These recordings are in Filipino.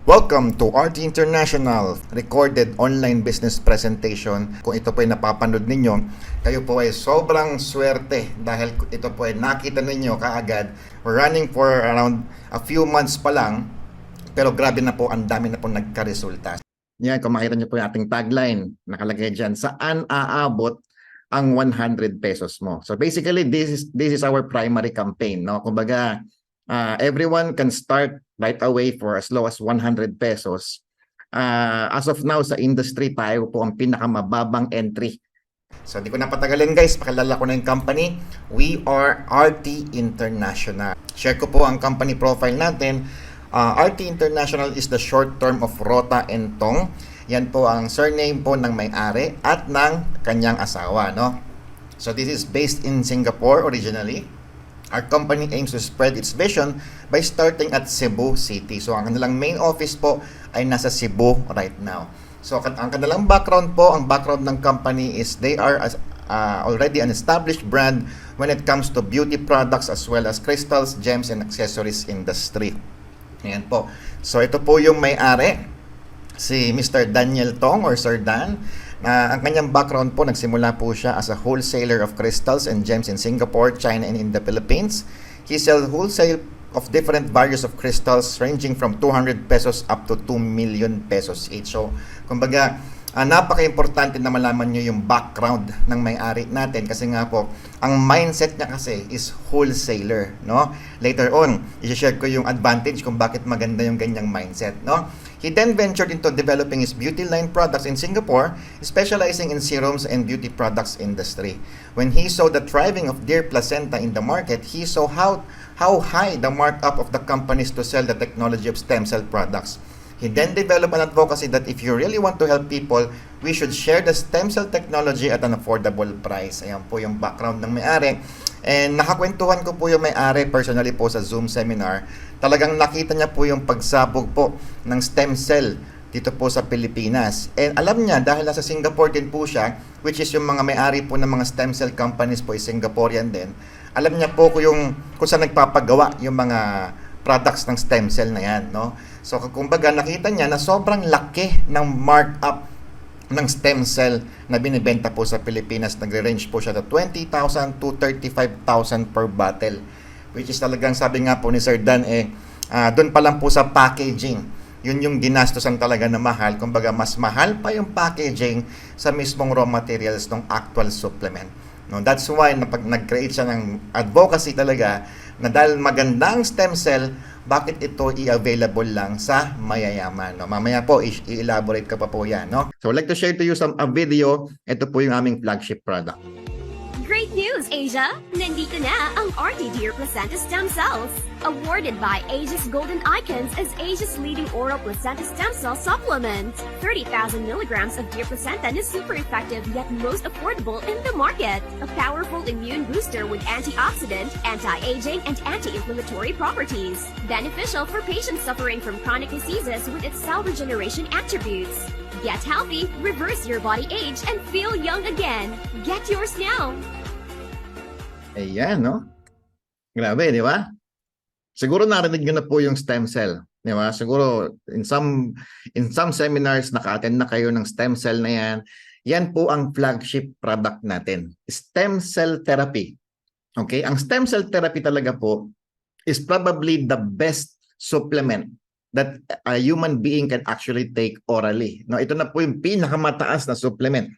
Welcome to RT International recorded online business presentation. Kung ito po ay napapanood ninyo, kayo po ay sobrang swerte dahil ito po ay nakita ninyo kaagad. We're running for around a few months pa lang, pero grabe na po, ang dami na po nagka-resulta. Yan, kung makita nyo po yung ating tagline, nakalagay dyan, saan aabot ang 100 pesos mo? So basically, this is our primary campaign, no? Kumbaga, everyone can start right away for as low as 100 pesos. As of now, sa industry, tayo po ang pinakamababang entry. So, di ko na patagalin guys, pakilala ko na yung company. We are RT International. Share ko po ang company profile natin. RT International is the short term of Rota and Tong. Yan po ang surname po ng may-ari at ng kanyang asawa, no? So, this is based in Singapore originally. Our company aims to spread its vision by starting at Cebu City. So, ang kanilang main office po ay nasa Cebu right now. So, ang kanilang background po, ang background ng company is they are already an established brand when it comes to beauty products as well as crystals, gems, and accessories industry. Ayan po. So, ito po yung may-ari, si Mr. Daniel Tong or Sir Dan. Ang kanyang background po, nagsimula po siya as a wholesaler of crystals and gems in Singapore, China, and in the Philippines. He sells wholesale of different values of crystals ranging from 200 pesos up to 2 million pesos each. So, kumbaga, napaka-importante na malaman nyo yung background ng may-ari natin kasi nga po, ang mindset niya kasi is wholesaler, no? Later on, i-share ko yung advantage kung bakit maganda yung ganyang mindset, no? He then ventured into developing his beauty line products in Singapore, specializing in serums and beauty products industry. When he saw the thriving of Dear Placenta in the market, he saw how high the markup of the companies to sell the technology of stem cell products. He then developed an advocacy that if you really want to help people, we should share the stem cell technology at an affordable price. Ayan po yung background ng may-ari. And nakakwentuhan ko po yung may-ari personally po sa Zoom seminar. Talagang nakita niya po yung pagsabog po ng stem cell dito po sa Pilipinas. And alam niya, dahil nasa Singapore din po siya, which is yung mga may-ari po ng mga stem cell companies po is Singaporean din, alam niya po kung saan nagpapagawa yung mga products ng stem cell na yan, no? So, kumbaga, nakita niya na sobrang laki ng markup ng stem cell na binibenta po sa Pilipinas. Nagre-range po siya to 20,000 to 35,000 per bottle. Which is talagang, sabi nga po ni Sir Dan, doon pa lang po sa packaging. Yun yung ginastosan talaga na mahal. Kumbaga, mas mahal pa yung packaging sa mismong raw materials ng actual supplement. No, that's why nag-create siya ng advocacy talaga na dahil magandang stem cell, bakit ito i-available lang sa mayayaman, no? Mamaya po i-elaborate ka pa po yan, no? So I'd like to share to you a video. Ito po yung aming flagship product. Great news, Asia! Nandito na ang RT Dear Placenta Stem Cells. Awarded by Asia's Golden Icons as Asia's leading oral placenta stem cell supplement. 30,000 milligrams of Dear Placenta is super effective yet most affordable in the market. A powerful immune booster with antioxidant, anti-aging, and anti-inflammatory properties. Beneficial for patients suffering from chronic diseases with its cell regeneration attributes. Get healthy, reverse your body age, and feel young again. Get yours now! Ayan, no? Grabe, di ba? Siguro narinig nyo na po yung stem cell. Di ba? Siguro in some seminars naka-attend na kayo ng stem cell na yan. Yan po ang flagship product natin. Stem cell therapy. Okay? Ang stem cell therapy talaga po is probably the best supplement that a human being can actually take orally. No, ito na po yung pinakamataas na supplement.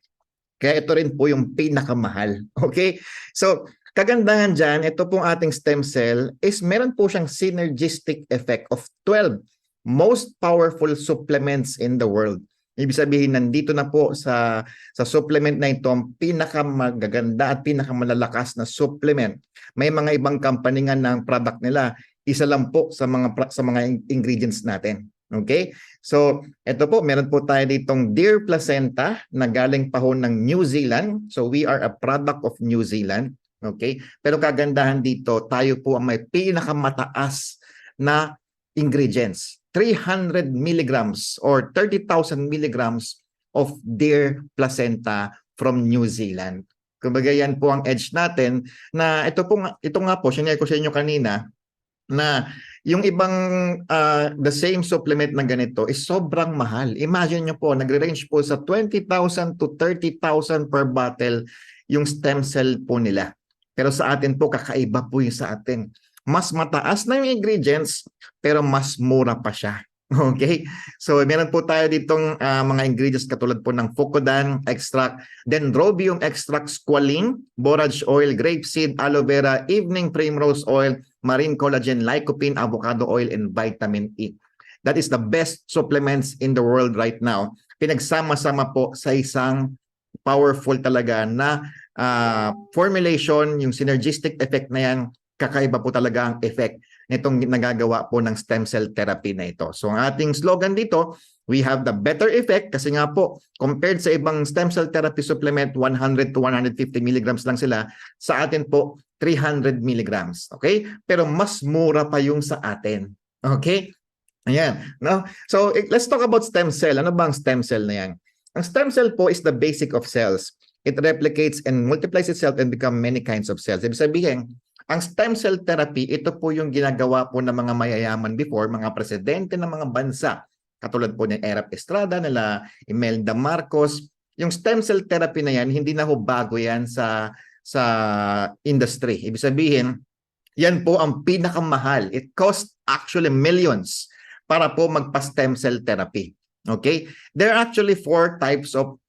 Kaya ito rin po yung pinakamahal. Okay? So, kagandahan dyan, ito pong ating stem cell is meron po siyang synergistic effect of 12 most powerful supplements in the world. Ibig sabihin, nandito na po sa supplement na ito ang pinakamagaganda at pinakamalalakas na supplement. May mga ibang company nga ng product nila, isa lang po sa mga ingredients natin. Okay? So, ito po, meron po tayo ditong Dear Placenta na galing pa ho ng New Zealand. So, we are a product of New Zealand. Okay? Pero kagandahan dito, tayo po ang may pinakamataas na ingredients. 300 milligrams or 30,000 milligrams of Dear Placenta from New Zealand. Kumbaga yan po ang edge natin na ito nga po, sinare ko sa inyo kanina, na yung ibang the same supplement na ganito is sobrang mahal. Imagine nyo po, nagre-range po sa 20,000 to 30,000 per bottle yung stem cell po nila. Pero sa atin po, kakaiba po yung sa atin. Mas mataas na yung ingredients, pero mas mura pa siya. Okay? So, meron po tayo ditong mga ingredients katulad po ng fucodan extract, dendrobium extract, squalene, borage oil, grapeseed, aloe vera, evening primrose oil, marine collagen, lycopene, avocado oil, and vitamin E. That is the best supplements in the world right now. Pinagsama-sama po sa isang powerful talaga na formulation, yung synergistic effect na yan, kakaiba po talaga ang effect nitong nagagawa po ng stem cell therapy na ito. So ang ating slogan dito, we have the better effect kasi nga po, compared sa ibang stem cell therapy supplement, 100 to 150 milligrams lang sila. Sa atin po, 300 milligrams. Okay? Pero mas mura pa yung sa atin. Okay? Ayan. No? So let's talk about stem cell. Ano ba ang stem cell na yan? Ang stem cell po is the basic of cells. It replicates and multiplies itself and become many kinds of cells. Ibig sabihin, ang stem cell therapy, ito po yung ginagawa po ng mga mayayaman before, mga presidente ng mga bansa. Katulad po ni Erap Estrada, nila Imelda Marcos. Yung stem cell therapy na yan, hindi na ho bago yan sa industry. Ibig sabihin, yan po ang pinakamahal. It costs actually millions para po magpa-stem cell therapy. Okay? There are actually four kinds of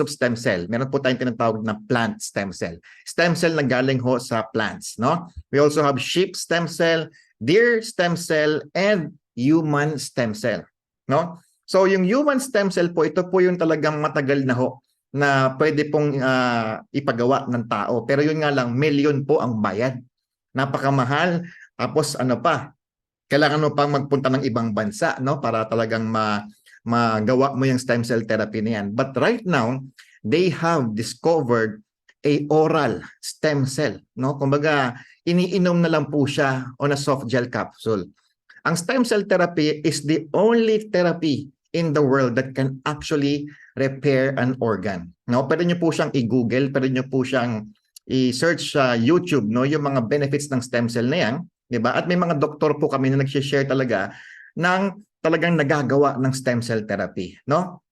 stem cell. Meron po tayong tinatawag na plant stem cell. Stem cell na galing ho sa plants, no? We also have sheep stem cell, deer stem cell, and human stem cell, no? So yung human stem cell po, ito po yung talagang matagal na ho na pwede pong ipagawa ng tao. Pero yun nga lang, million po ang bayad. Napakamahal. Tapos ano pa, kailangan mo pang magpunta ng ibang bansa, no? Para talagang magawa mo yung stem cell therapy na yan. But right now, they have discovered a oral stem cell, no? Kumbaga, iniinom na lang po siya on a soft gel capsule. Ang stem cell therapy is the only therapy in the world that can actually repair an organ. No, pwede niyo po siyang i-Google, pwede niyo po siyang i-search sa YouTube, no, yung mga benefits ng stem cell na yan, 'di ba? At may mga doktor po kami na nag-share talaga ng talagang nagagawa ng stem cell therapy, no?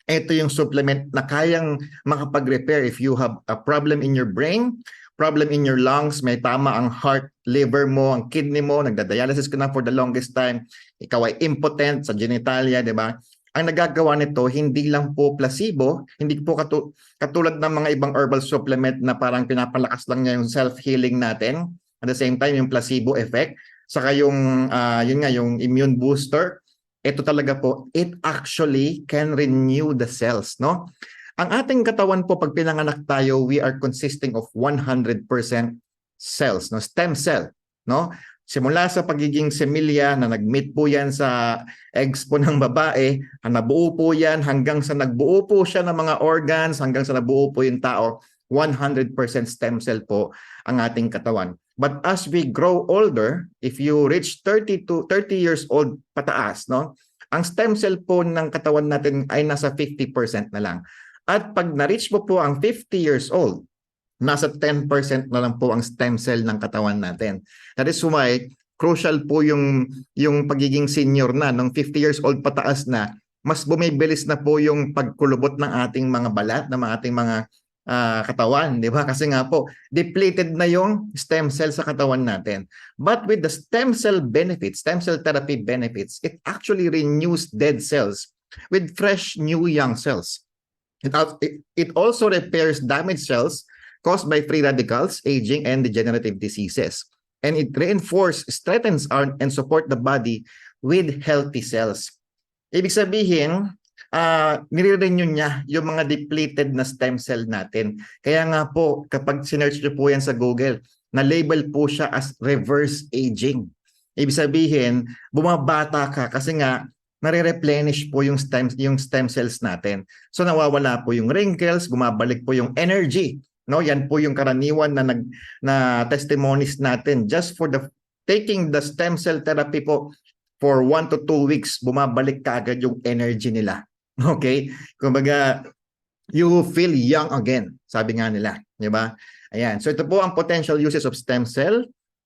Ito yung supplement na kayang makapag-repair if you have a problem in your brain, problem in your lungs, may tama ang heart, liver mo, ang kidney mo, nagda-dialysis ka na for the longest time, ikaw ay impotent sa genitalia, di ba? Ang nagagawa nito, hindi lang po placebo, hindi po katulad ng mga ibang herbal supplement na parang pinapalakas lang niya yung self-healing natin. At the same time, yung placebo effect, saka yung, yun nga, yung immune booster, ito talaga po, it actually can renew the cells, no? Ang ating katawan po, pag pinanganak tayo, we are consisting of 100% cells, no? Stem cell, no? Simula sa pagiging semilya na nag-meet po yan sa eggs po ng babae, nabuo po yan hanggang sa nagbuo po siya ng mga organs, hanggang sa nabuo po yung tao, 100% stem cell po ang ating katawan. But as we grow older, if you reach 30 years old pataas, no? Ang stem cell po ng katawan natin ay nasa 50% na lang. At pag na-reach mo po ang 50 years old, nasa 10% na lang po ang stem cell ng katawan natin. That is why crucial po yung pagiging senior na, nung 50 years old pataas na, mas bumibilis na po yung pagkulubot ng ating mga balat, ng ating mga katawan, di ba? Kasi nga po, depleted na yung stem cell sa katawan natin. But with the stem cell benefits, stem cell therapy benefits, it actually renews dead cells with fresh new young cells. It also repairs damaged cells caused by free radicals, aging, and degenerative diseases. And it strengthens and support the body with healthy cells. Ibig sabihin, nire-renew niya yung mga depleted na stem cell natin. Kaya nga po, kapag sinearch nyo po yan sa Google, na-label po siya as reverse aging. Ibig sabihin, bumabata ka kasi nga, nare-replenish po yung stem cells natin. So nawawala po yung wrinkles, bumabalik po yung energy. No, yan po yung karaniwan na testimonies natin. Just for taking the stem cell therapy po for 1 to 2 weeks, bumabalik kaagad yung energy nila. Okay? Kumbaga, you feel young again, sabi nga nila, di ba? Ayan. So ito po ang potential uses of stem cell.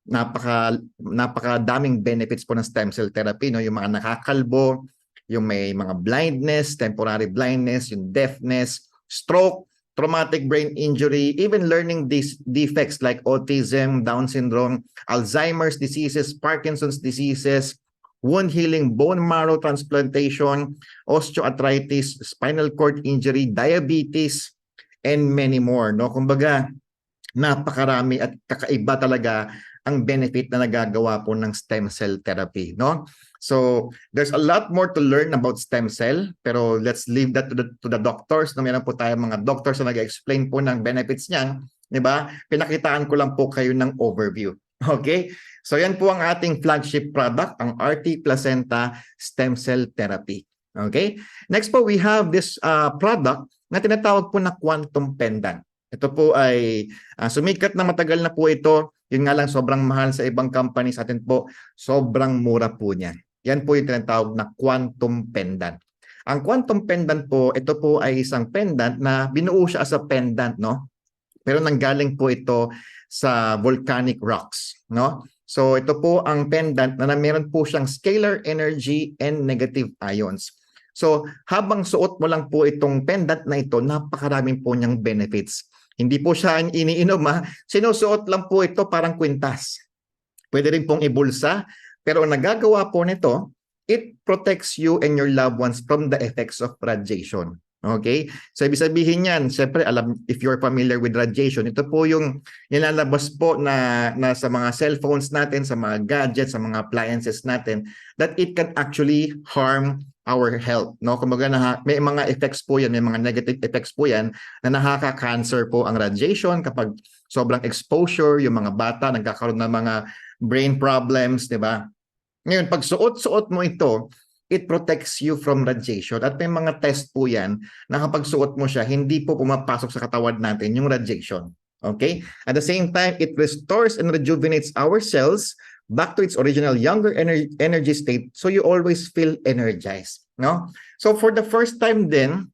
napakadaming benefits po ng stem cell therapy, no? Yung mga nakakalbo, yung may mga blindness, temporary blindness, yung deafness, stroke, traumatic brain injury, even learning defects like autism, Down syndrome, Alzheimer's diseases, Parkinson's diseases, wound healing, bone marrow transplantation, osteoarthritis, spinal cord injury, diabetes, and many more, no? Kumbaga, napakarami at kakaiba talaga ang benefit na nagagawa po ng stem cell therapy, no? So, there's a lot more to learn about stem cell, pero let's leave that to the doctors. No, meron po tayong mga doctors na nag-explain po ng benefits niyan, di ba? Pinakitaan ko lang po kayo ng overview. Okay? So, yan po ang ating flagship product, ang RT Placenta Stem Cell Therapy. Okay? Next po, we have this product na tinatawag po na quantum pendant. Ito po ay sumikat na matagal na po ito. Yun nga lang, sobrang mahal sa ibang companies. Atin po, sobrang mura po niya. Yan po yung tinatawag na quantum pendant. Ang quantum pendant po, ito po ay isang pendant na binuo siya as a pendant, no? Pero nanggaling po ito sa volcanic rocks, no? So ito po ang pendant na meron po siyang scalar energy and negative ions. So habang suot mo lang po itong pendant na ito, napakaraming po niyang benefits. Hindi po siya iniinom, ha? Sinusuot lang po ito parang kwintas. Pwede rin pong ibulsa, pero ang nagagawa po nito, it protects you and your loved ones from the effects of radiation. Okay? So ibig sabihin yan, siyempre alam, if you're familiar with radiation, ito po yung nilalabas po na sa mga cellphones natin, sa mga gadgets, sa mga appliances natin, that it can actually harm our health, no? Kumbaga may mga effects po yan, may mga negative effects po yan na nakaka-cancer po ang radiation kapag sobrang exposure, yung mga bata nagkakaroon ng mga brain problems, di ba? Ngayon, pag suot-suot mo ito, it protects you from radiation. At may mga test po yan na kapag suot mo siya, hindi po pumapasok sa katawan natin yung radiation. Okay? At the same time, it restores and rejuvenates our cells back to its original younger energy state, so you always feel energized, no? So for the first time din,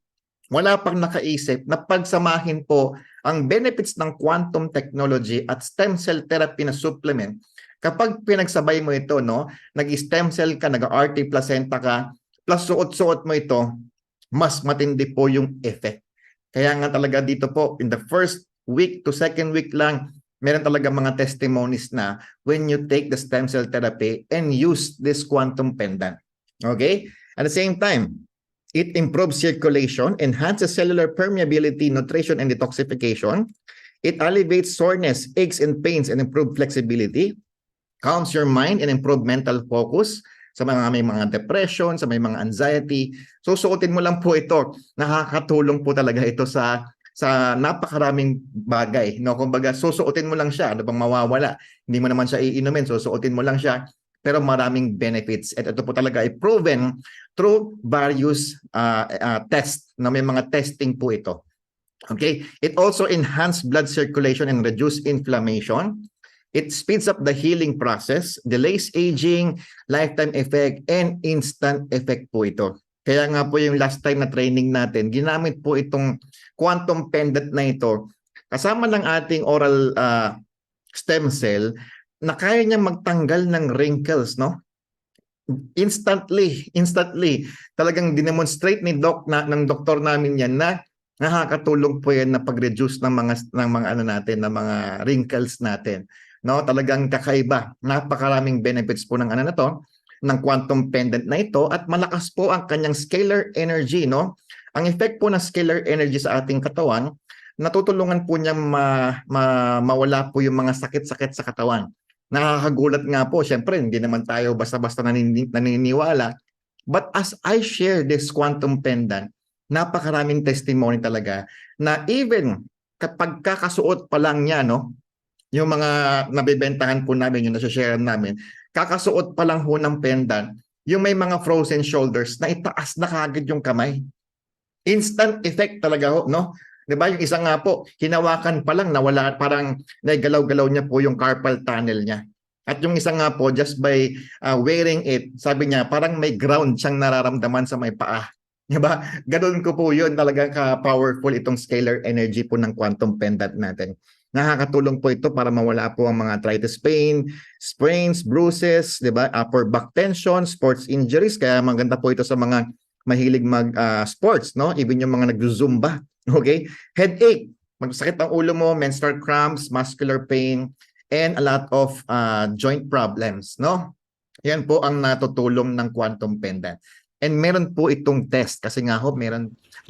wala pang nakaisip na pagsamahin po ang benefits ng quantum technology at stem cell therapy na supplement. Kapag pinagsabay mo ito, no, nag-stem cell ka, nag-RT placenta ka, plus suot-suot mo ito, mas matindi po yung effect. Kaya nga talaga dito po, in the first week to second week lang, meron talaga mga testimonies na when you take the stem cell therapy and use this quantum pendant. Okay? At the same time, it improves circulation, enhances cellular permeability, nutrition, and detoxification. It alleviates soreness, aches, and pains, and improves flexibility, calms your mind, and improves mental focus sa mga may mga depression, sa may mga anxiety. So, suotin mo lang po ito. Nakakatulong po talaga ito sa napakaraming bagay, no? Kumbaga, susuotin mo lang siya, ano bang mawawala? Hindi mo naman siya iinumin, susuotin mo lang siya, pero maraming benefits. At ito po talaga ay proven through various tests, na may mga testing po ito. Okay? It also enhances blood circulation and reduce inflammation. It speeds up the healing process, delays aging, lifetime effect, and instant effect po ito. Kaya nga po yung last time na training natin, ginamit po itong quantum pendant na ito kasama ng ating oral stem cell na kaya niya magtanggal ng wrinkles, no? Instantly talagang dinemonstrate ng doktor namin yan na nakakatulong po yan na pag-reduce ng mga ano natin, ng mga wrinkles natin, no? Talagang kakaiba. Napakaraming benefits po ng ano na to, ng quantum pendant na ito, at malakas po ang kanyang scalar energy, no? Ang effect po ng scalar energy sa ating katawan, natutulungan po niyang mawala po yung mga sakit-sakit sa katawan. Nakakagulat nga po, syempre hindi naman tayo basta-basta naniniwala. But as I share this quantum pendant, napakaraming testimony talaga na even kapag kakasuot pa lang niya, no? Yung mga nabibentahan po namin, yung nasa-share namin, kakasuot pa lang ho ng pendant, yung may mga frozen shoulders na itaas na kagad yung kamay. Instant effect talaga ho, no? 'Di ba? Yung isa nga po, hinawakan pa lang nawala, parang nagalaw-galaw niya po yung carpal tunnel niya. At yung isa nga po, just by wearing it, sabi niya, parang may ground siyang nararamdaman sa may paa. 'Di ba? Ganoon ko po 'yun, talagang ka-powerful itong scalar energy po ng quantum pendant natin. Nakakatulong po ito para mawala po ang mga arthritis pain, sprains, bruises, 'di ba? Upper back tension, sports injuries, kaya maganda po ito sa mga mahilig mag sports, no? Even yung mga nagzo-zumba, okay? Headache, magsakit ang ulo mo, menstrual cramps, muscular pain, and a lot of joint problems, no? Yan po ang natutulong ng quantum pendant. And meron po itong test kasi nga ho,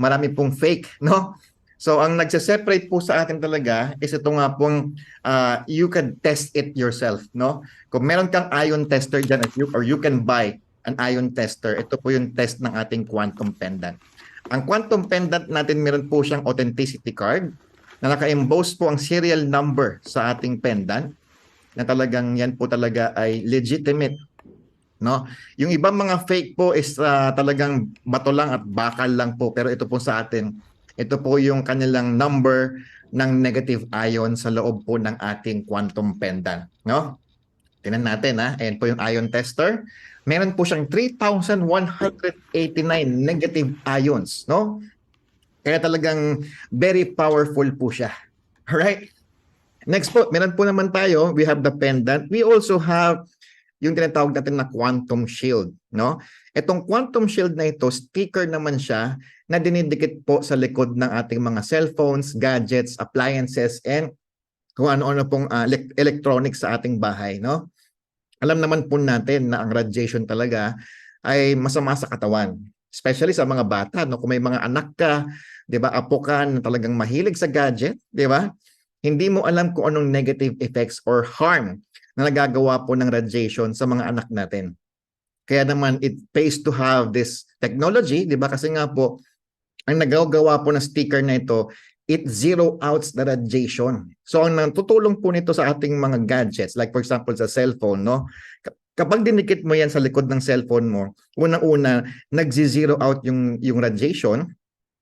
marami pong fake, no? So ang nagse-separate po sa atin talaga is ito nga pong you can test it yourself, no? Kung meron kang ion tester dyan or you can buy an ion tester, ito po yung test ng ating quantum pendant. Ang quantum pendant natin meron po siyang authenticity card na naka-emboss po ang serial number sa ating pendant na talagang yan po talaga ay legitimate, no? Yung ibang mga fake po is talagang bato lang at bakal lang po, pero ito po sa atin, ito po yung kanilang number ng negative ion sa loob po ng ating quantum pendant, no? Tingnan natin ayan po yung ion tester. Meron po siyang 3,189 negative ions, no? Kaya talagang very powerful po siya. Alright? Next po, meron po naman tayo, we have the pendant. We also have yung tinatawag natin na quantum shield, no? Itong quantum shield na ito, sticker naman siya na dinidikit po sa likod ng ating mga cellphones, gadgets, appliances, and kung ano-ano pong electronics sa ating bahay, no? Alam naman po natin na ang radiation talaga ay masama sa katawan, especially sa mga bata, no? Kung may mga anak ka, 'di ba, apo ka na talagang mahilig sa gadget, 'di ba? Hindi mo alam kung anong negative effects or harm na nagagawa po ng radiation sa mga anak natin. Kaya naman it pays to have this technology, 'di ba? Kasi nga po ang nagagawa po ng sticker na ito, it zero outs the radiation. So ang tutulong po nito sa ating mga gadgets, like for example sa cellphone, no? Kapag dinikit mo yan sa likod ng cellphone mo, unang-una nagzi-zero out yung radiation.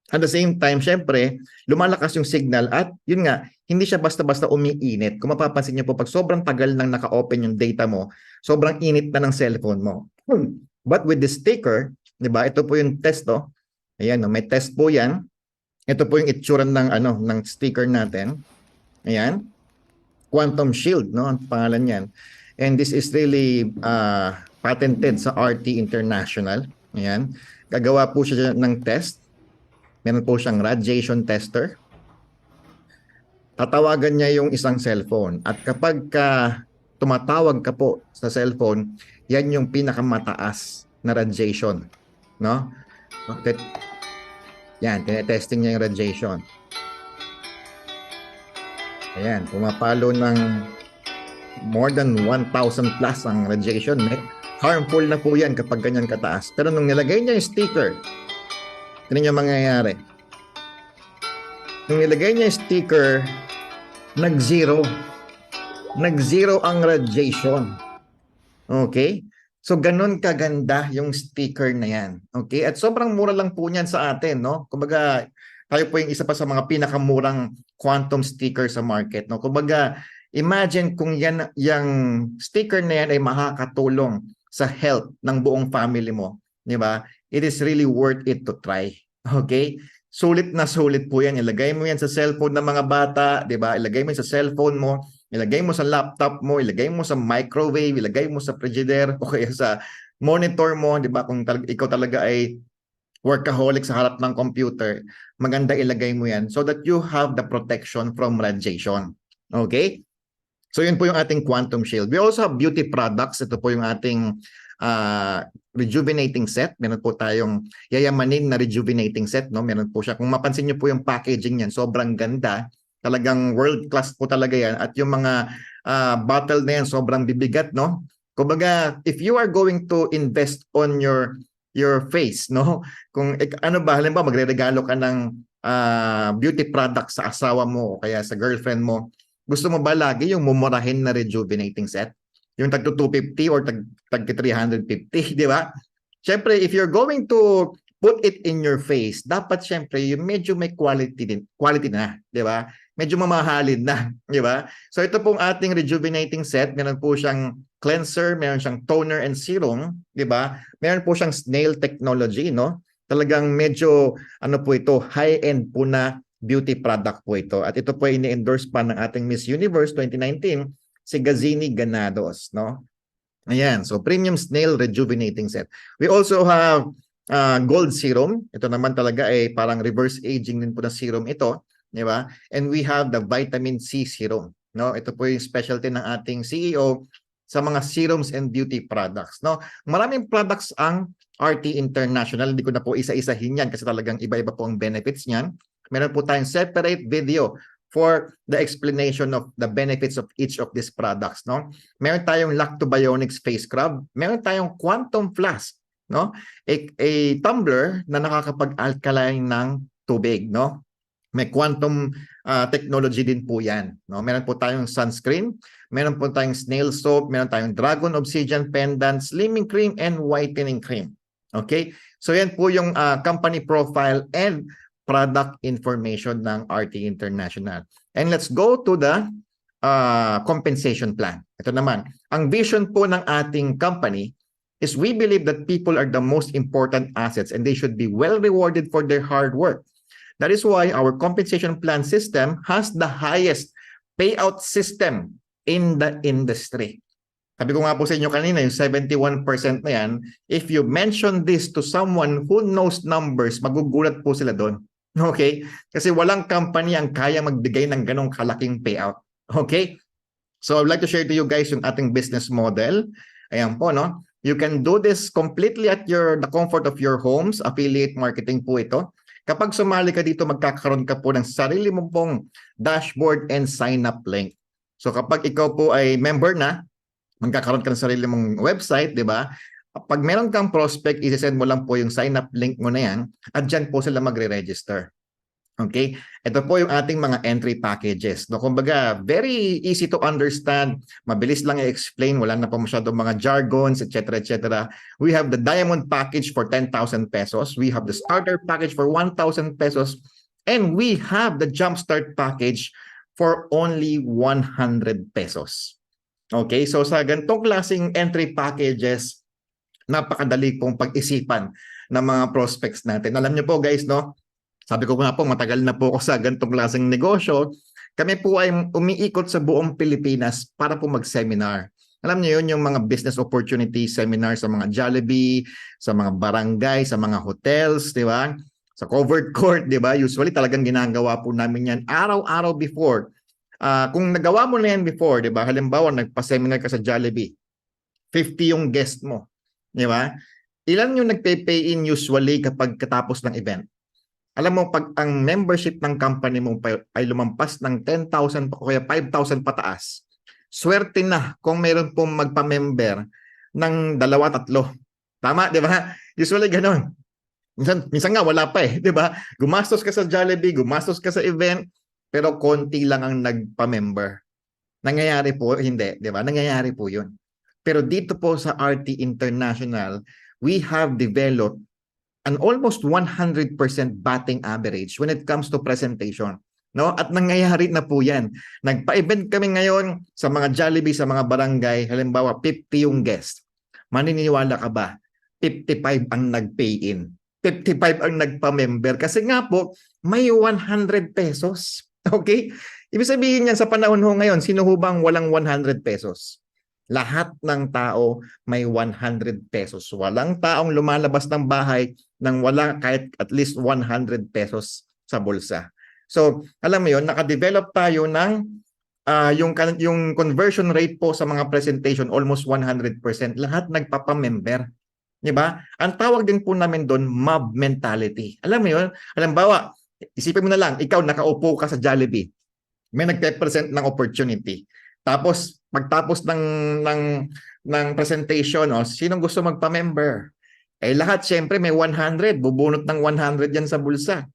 At the same time, syempre, lumalakas yung signal at yun nga, hindi siya basta-basta umiinit. Kung mapapansin niyo po, pag sobrang tagal nang naka-open yung data mo, sobrang init na ng cellphone mo. But with the sticker, 'di ba? Ito po yung test, no? Ayan, no? May test po 'yan. Ito po yung itsura ng sticker natin. Ayan. Quantum Shield, no? Ang pangalan niyan. And this is really patented sa RT International. Ayan. Gagawa po siya ng test. Meron po siyang radiation tester. Tatawagan niya yung isang cellphone. At kapag tumatawag ka po sa cellphone, yan yung pinakamataas na radiation, no? Yan, tinetesting niya yung radiation. Ayan, pumapalo ng more than 1,000 plus ang radiation. Harmful na po yan kapag ganyan kataas. Pero nung nilagay niya yung sticker, tignan niyo mangyayari. Nung nilagay niya yung sticker, nag-zero. Nag-zero ang radiation. Okay? So, ganun kaganda yung sticker na yan. Okay? At sobrang mura lang po niyan sa atin, no? Kumbaga, tayo po yung isa pa sa mga pinakamurang quantum sticker sa market, no? Kumbaga, imagine kung yung sticker na yan ay makakatulong sa health ng buong family mo, di ba? It is really worth it to try. Okay? Sulit na sulit po yan. Ilagay mo yan sa cellphone ng mga bata, di ba? Ilagay mo sa cellphone mo, ilagay mo sa laptop mo, ilagay mo sa microwave, ilagay mo sa frigidaire, o kaya sa monitor mo, di ba? Kung ikaw talaga ay workaholic sa harap ng computer, maganda ilagay mo yan so that you have the protection from radiation. Okay? So yun po yung ating quantum shield. We also have beauty products. Ito po yung ating rejuvenating set. Meron po tayong yayamanin na rejuvenating set, no? Meron po siya. Kung mapansin niyo po yung packaging niyan, sobrang ganda. Talagang world class po talaga yan. At yung mga bottle na yan, sobrang bibigat, no? Kumbaga, if you are going to invest on your face, no? Kung ano ba, halimbawa magreregalo ka ng beauty product sa asawa mo o kaya sa girlfriend mo, gusto mo ba lagi yung mumurahin na rejuvenating set? Yung tag 250 or tag 350, di ba? Siyempre, if you're going to put it in your face, dapat siyempre yung medyo may quality na, di ba? Medyo mamahalin na, di ba? So ito pong ating rejuvenating set, meron po siyang cleanser, meron siyang toner and serum, di ba? Meron po siyang snail technology, no? Talagang medyo ano po ito, high-end po na beauty product po ito. At ito po ay ini-endorse pa ng ating Miss Universe 2019, si Gazini Ganados, no? Ayan, so premium snail rejuvenating set. We also have gold serum. Ito naman talaga ay parang reverse aging din po na serum ito, di ba? And we have the vitamin C serum, no? Ito po yung specialty ng ating CEO sa mga serums and beauty products, no? Maraming products ang RT International. Hindi ko na po isa-isahin yan kasi talagang iba-iba po ang benefits niyan. Meron po tayong separate video for the explanation of the benefits of each of these products, no? Meron tayong Lactobionics face scrub, meron tayong Quantum Flask, no? A tumbler na nakakapag-alkaline ng tubig, no? May quantum technology din po 'yan, no? Meron po tayong sunscreen, meron po tayong snail soap, meron tayong dragon obsidian pendant, slimming cream and whitening cream. Okay? So yan po yung company profile and product information ng RT International. And let's go to the compensation plan. Ito naman, ang vision po ng ating company is we believe that people are the most important assets and they should be well rewarded for their hard work. That is why our compensation plan system has the highest payout system in the industry. Sabi ko nga po sa inyo kanina, yung 71% na yan, if you mention this to someone who knows numbers, magugulat po sila doon. Okay? Kasi walang company ang kaya magbigay ng ganong kalaking payout. Okay? So I'd like to share to you guys yung ating business model. Ayan po, no? You can do this completely at the comfort of your homes. Affiliate marketing po ito. Kapag sumali ka dito, magkakaroon ka po ng sarili mo pong dashboard and sign-up link. So kapag ikaw po ay member na, magkakaroon ka ng sarili mong website, di ba? Pag meron kang prospect, isi-send mo lang po yung sign-up link mo na yan at dyan po sila magre-register. Okay? Ito po yung ating mga entry packages. No, kumbaga, very easy to understand. Mabilis lang i-explain. Wala na po masyadong mga jargons, etc. etc. We have the diamond package for 10,000 pesos. We have the starter package for 1,000 pesos. And we have the jumpstart package for only 100 pesos. Okay? So sa ganitong klaseng entry packages, napakadali pong pag-isipan ng mga prospects natin. Alam niyo po guys, no? Sabi ko nga po, matagal na po ako sa ganitong klaseng negosyo. Kami po ay umiikot sa buong Pilipinas para po mag-seminar. Alam niyo yun, yung mga business opportunity seminar sa mga Jollibee, sa mga barangay, sa mga hotels, di ba? Sa covered court, di ba? Usually talagang ginagawa po namin yan araw-araw before. Kung nagawa mo na yan before, di ba? Halimbawa, nagpa-seminar ka sa Jollibee, 50 yung guest mo, di ba? Ilan yung nagpe-pay in usually kapag katapos ng event? Alam mo, pag ang membership ng company mo ay lumampas ng 10,000 o kaya 5,000 pataas, swerte na kung meron pong magpa-member ng 2-3. Tama, di ba? Usually ganun. Minsan nga wala pa eh, di ba? Gumastos ka sa Jollibee, gumastos ka sa event, pero konti lang ang nagpa-member. Nangyayari po, hindi, di ba? Nangyayari po yun. Pero dito po sa RT International, we have developed an almost 100% batting average when it comes to presentation. No? At nangyayari na po yan. Nagpa-event kami ngayon sa mga Jollibee, sa mga barangay, halimbawa 50 yung guest. Maniniwala ka ba? 55 ang nag-pay in. 55 ang nagpa-member. Kasi nga po, may 100 pesos. Okay? Ibig sabihin yan sa panahon ho ngayon, sino ho bang walang 100 pesos? Lahat ng tao may 100 pesos. Walang taong lumalabas ng bahay nang wala kahit at least 100 pesos sa bulsa. So, alam mo yun, nakadevelop tayo ng yung conversion rate po sa mga presentation almost 100%. Lahat nagpapamember. Di ba? Ang tawag din po namin doon, mob mentality. Alam mo yun? Halimbawa, isipin mo na lang, ikaw nakaupo ka sa Jollibee. May nagpe-present ng opportunity. Tapos pagtapos ng presentation, sinong gusto magpa-member? Eh lahat siyempre may 100, bubunot ng 100 yan sa bulsa.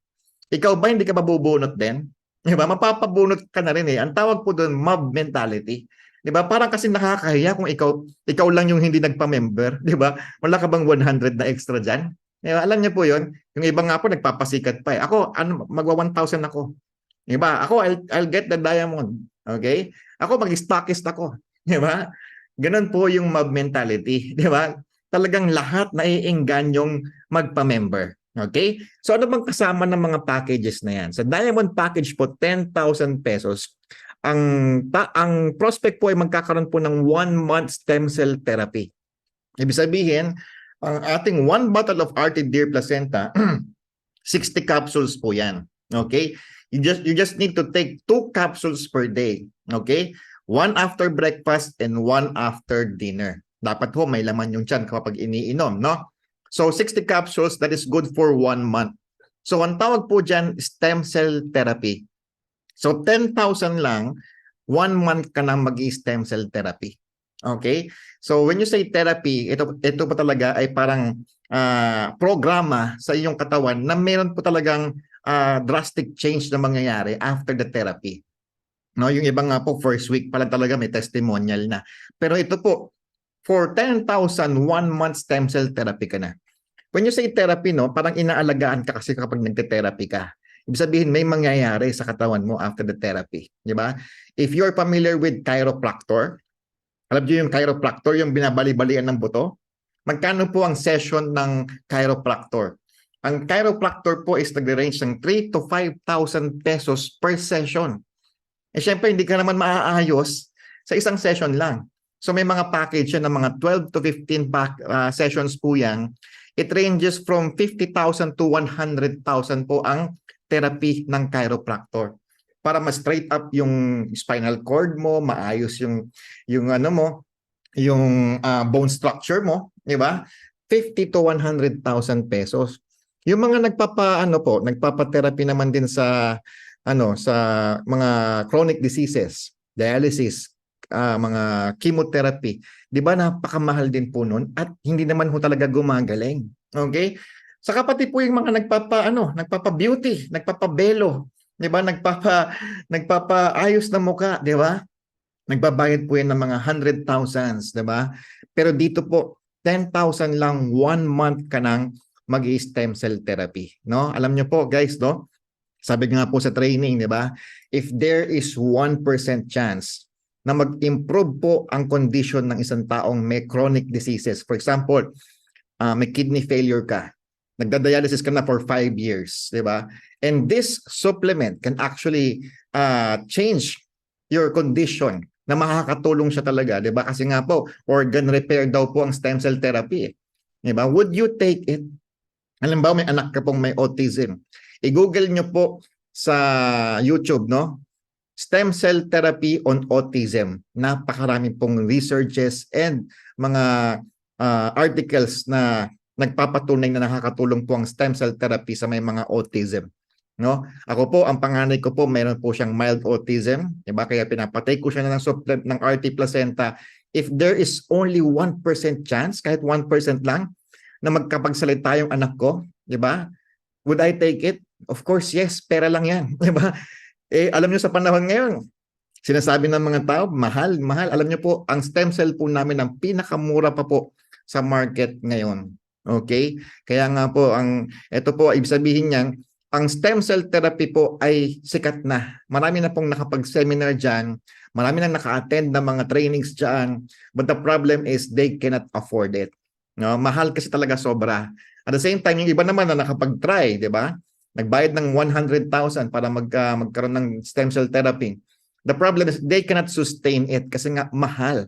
Ikaw ba hindi ka mabubunot din? 'Di ba? Mapapabunot ka na rin eh. Ang tawag po doon mob mentality. 'Di ba? Parang kasi nakakahiya kung ikaw lang yung hindi nagpa-member, 'di ba? Wala ka bang 100 na extra diyan? 'Di ba? Alam niyo po 'yon. Yung iba nga po nagpapasikat pa eh. Ako magwa 1,000 ako. 'Di ba? Ako I'll get the diamond. Okay? Ako mag-stockist ako, 'di ba? Ganun po yung mob mentality, 'di ba? Talagang lahat naiingganyong magpa-member. Okay? So ano bang kasama ng mga packages na yan? Sa Diamond Package po, 10,000 pesos. Ang prospect po ay magkakaroon po ng 1 month stem cell therapy. Ibig sabihin, ang ating 1 bottle of RT Deer Placenta, 60 capsules po yan. Okay? You just need to take 2 capsules per day. Okay? 1 after breakfast and 1 after dinner. Dapat ho may laman yung tiyan kapag iniinom, no? So 60 capsules, that is good for 1 month. So ang tawag po dyan, stem cell therapy. So 10,000 lang, 1 month ka nang mag-stem cell therapy. Okay? So when you say therapy, ito pa talaga ay parang programa sa iyong katawan na meron po talagang drastic change na mangyayari after the therapy. No, yung iba nga po first week pa lang talaga may testimonial na. Pero ito po, for 10,000, 1 month stem cell therapy ka na. When you say therapy, no, parang inaalagaan ka kasi kapag nagte-therapy ka. Ibig sabihin, may mangyayari sa katawan mo after the therapy. Di ba? If you're familiar with chiropractor, alam niyo yung chiropractor, yung binabali-balian ng buto? Magkano po ang session ng chiropractor? Ang chiropractor po is nag-range ng 3,000 to 5,000 pesos per session. Eh syempre, hindi ka naman maaayos sa isang session lang. So may mga package yan ng mga 12 to 15 sessions po yan. It ranges from 50,000 to 100,000 po ang therapy ng chiropractor para ma-straight up yung spinal cord mo, maayos yung ano mo, yung bone structure mo, di ba? 50 to 100,000 pesos. Yung mga nagpapa-therapy naman din sa mga chronic diseases, dialysis, mga chemotherapy, 'di ba napakamahal din po noon at hindi naman ho talaga gumagaling. Okay? Saka pati po yung mga nagpapa-beauty, nagpapa-belo, 'di ba? Nagpapa-ayos ng mukha, 'di ba? Nagbabayad po yan ng mga 100,000s, 'di ba? Pero dito po 10,000 lang 1 month ka nang mag-stem cell therapy, no? Alam niyo po, guys, no? Sabi nga po sa training, 'di ba? If there is 1% chance na mag-improve po ang condition ng isang taong may chronic diseases. For example, may kidney failure ka. Nagda-dialysis ka na for 5 years, di ba? And this supplement can actually change your condition na makakatulong siya talaga, di ba? Kasi nga po, organ repair daw po ang stem cell therapy. Di ba? Would you take it? Alam ba, may anak ka pong may autism. I-google nyo po sa YouTube, no? Stem cell therapy on autism. Napakarami pong researches and mga articles na nagpapatunay na nakakatulong po ang stem cell therapy sa may mga autism. No? Ako po, ang panganay ko po, mayroon po siyang mild autism. Diba? Kaya pinapatay ko siya ng supplement ng RT Placenta. If there is only 1% chance, kahit 1% lang, na magkapagsalita yung anak ko, diba? Would I take it? Of course, yes. Pera lang yan. Diba? Eh, alam nyo sa panahon ngayon, sinasabi ng mga tao, mahal, mahal. Alam nyo po, ang stem cell po namin ang pinakamura pa po sa market ngayon. Okay? Kaya nga po, ito po, ibig sabihin niyan, ang stem cell therapy po ay sikat na. Marami na pong nakapag-seminar dyan, marami na naka-attend ng mga trainings dyan, but the problem is they cannot afford it. No? Mahal kasi talaga sobra. At the same time, yung iba naman na nakapag-try, di ba? Nagbayad ng 100,000 para magkaroon ng stem cell therapy. The problem is they cannot sustain it kasi nga mahal.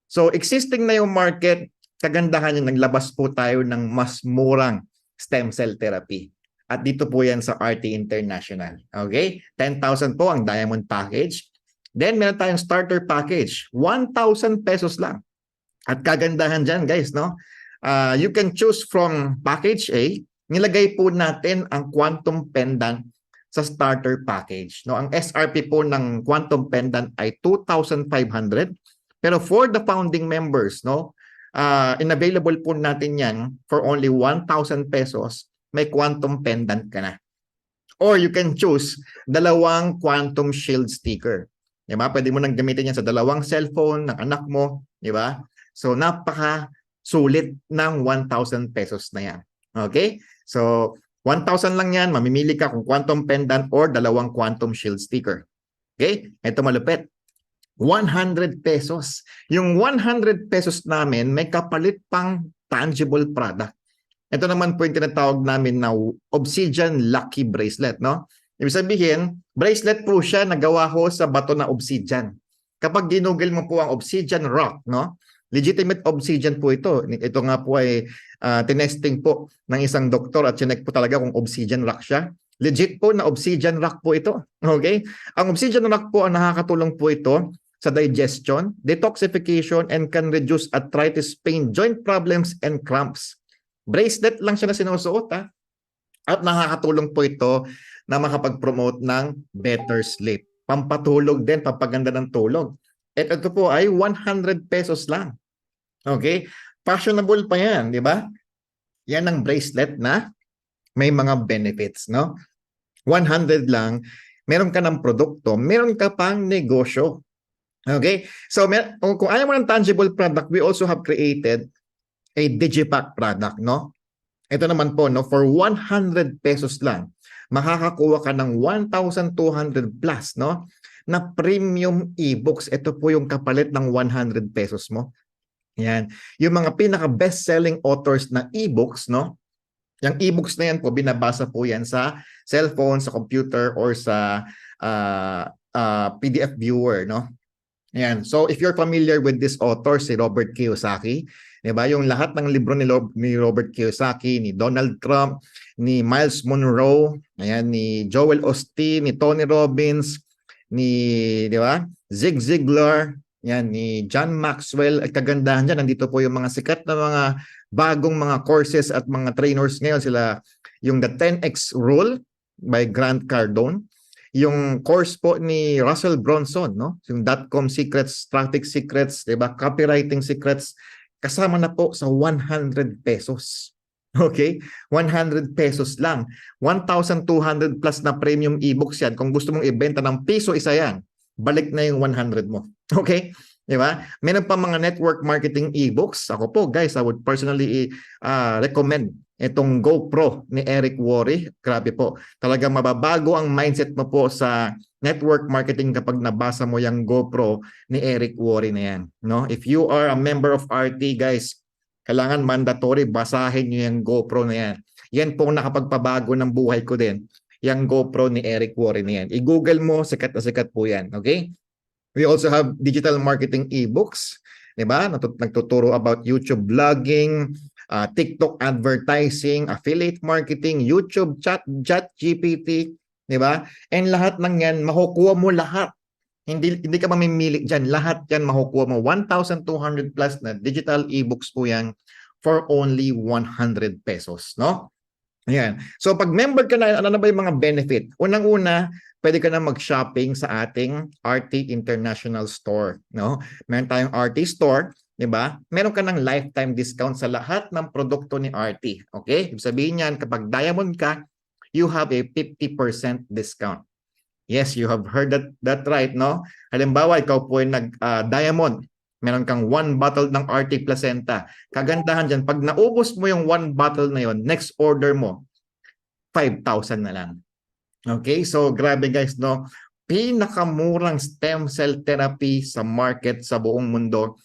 So existing na yung market, kagandahan yung naglabas po tayo ng mas murang stem cell therapy. At dito po yan sa RT International. Okay? 10,000 po ang Diamond Package. Then meron tayong starter package. 1,000 pesos lang. At kagandahan dyan, guys, no? You can choose from package A. Nilagay po natin ang quantum pendant sa starter package. No, ang SRP po ng quantum pendant ay 2,500. Pero for the founding members, no, inavailable po natin 'yan for only 1,000 pesos. May quantum pendant ka na. Or you can choose dalawang quantum shield sticker. 'Di ba? Pwede mo nang gamitin 'yan sa dalawang cellphone ng anak mo, 'di ba? So napaka sulit ng 1,000 pesos na 'yan. Okay? So, 1,000 lang yan. Mamimili ka kung quantum pendant or dalawang quantum shield sticker. Okay? Ito malupit. 100 pesos. Yung 100 pesos namin, may kapalit pang tangible product. Ito naman po yung tinatawag namin na obsidian lucky bracelet, no? Ibig sabihin, bracelet po siya na gawa ho sa bato na obsidian. Kapag ginugol mo po ang obsidian rock, no? Legitimate obsidian po ito. Ito nga po ay tinesting po ng isang doktor at chinek po talaga kung obsidian rock siya. Legit po na obsidian rock po ito. Okay? Ang obsidian rock po, ang nakakatulong po ito sa digestion, detoxification, and can reduce arthritis, pain, joint problems, and cramps. Bracelet lang siya na sinusuot, ha? At nakakatulong po ito na makapag-promote ng better sleep. Pampatulog din, pampaganda ng tulog. At ito po ay 100 pesos lang. Okay? Fashionable pa yan, di ba? Yan ang bracelet na may mga benefits, no? 100 lang, meron ka ng produkto, meron ka pang negosyo. Okay? So, kung ayaw mo ng tangible product, we also have created a Digipack product, no? Ito naman po, no, for 100 pesos lang, makakakuha ka ng 1,200 plus, no, na premium e-books. Ito po yung kapalit ng 100 pesos mo. Yan. Yung mga pinaka best-selling authors na e-books, no, yung e-books na yan po, binabasa po yan sa cellphone, sa computer, or sa PDF viewer, no? Yan. So, if you're familiar with this author, si Robert Kiyosaki, diba? Yung lahat ng libro ni Robert Kiyosaki, ni Donald Trump, ni Miles Monroe, ayan, ni Joel Osteen, ni Tony Robbins, ni, di ba? Zig Ziglar, yan, ni John Maxwell. At kagandahan dyan, nandito po yung mga sikat na mga bagong mga courses at mga trainers ngayon. Sila, yung The 10X Rule by Grant Cardone, yung course po ni Russell Brunson, no? Yung .com secrets, traffic secrets, diba? Copywriting secrets, kasama na po sa 100 pesos. Okay? 100 pesos lang. 1,200 plus na premium e-books yan. Kung gusto mong ibenta ng piso isa yan, balik na yung 100 mo. Okay? Diba? Meron pa mga network marketing e-books. Ako po, guys, I would personally recommend itong GoPro ni Eric Worre. Grabe po. Talagang mababago ang mindset mo po sa network marketing kapag nabasa mo yung GoPro ni Eric Worre na yan. No? If you are a member of RT, guys, kailangan mandatory basahin nyo yung GoPro na yan. Yan po nakapagpabago ng buhay ko din. Yung GoPro ni Eric Worre na yan. I-google mo, sikat na sikat po yan. Okay? We also have digital marketing e-books. Diba? Nagtuturo about YouTube vlogging, TikTok advertising, affiliate marketing, YouTube chat GPT, di ba? And lahat ng yan, makukuha mo lahat. Hindi ka mamimili dyan. Lahat yan makukuha mo. 1,200 plus na digital e-books po yan for only 100 pesos, no? Ayan. So pag member ka na, ano na ba yung mga benefit? Unang-una, pwede ka na mag-shopping sa ating RT International Store, no? Meron tayong RT Store, 'di ba? Meron ka ng lifetime discount sa lahat ng produkto ni RT. Okay? Ibig sabihin niyan, kapag diamond ka, you have a 50% discount. Yes, you have heard that right, no? Halimbawa, ikaw po ay nag-diamond. Meron kang 1 bottle ng RT Placenta. Kagandahan diyan, pag naubos mo yung 1 bottle na yon, next order mo 5,000 na lang. Okay? So, grabe guys, no? Pinakamurang stem cell therapy sa market sa buong mundo.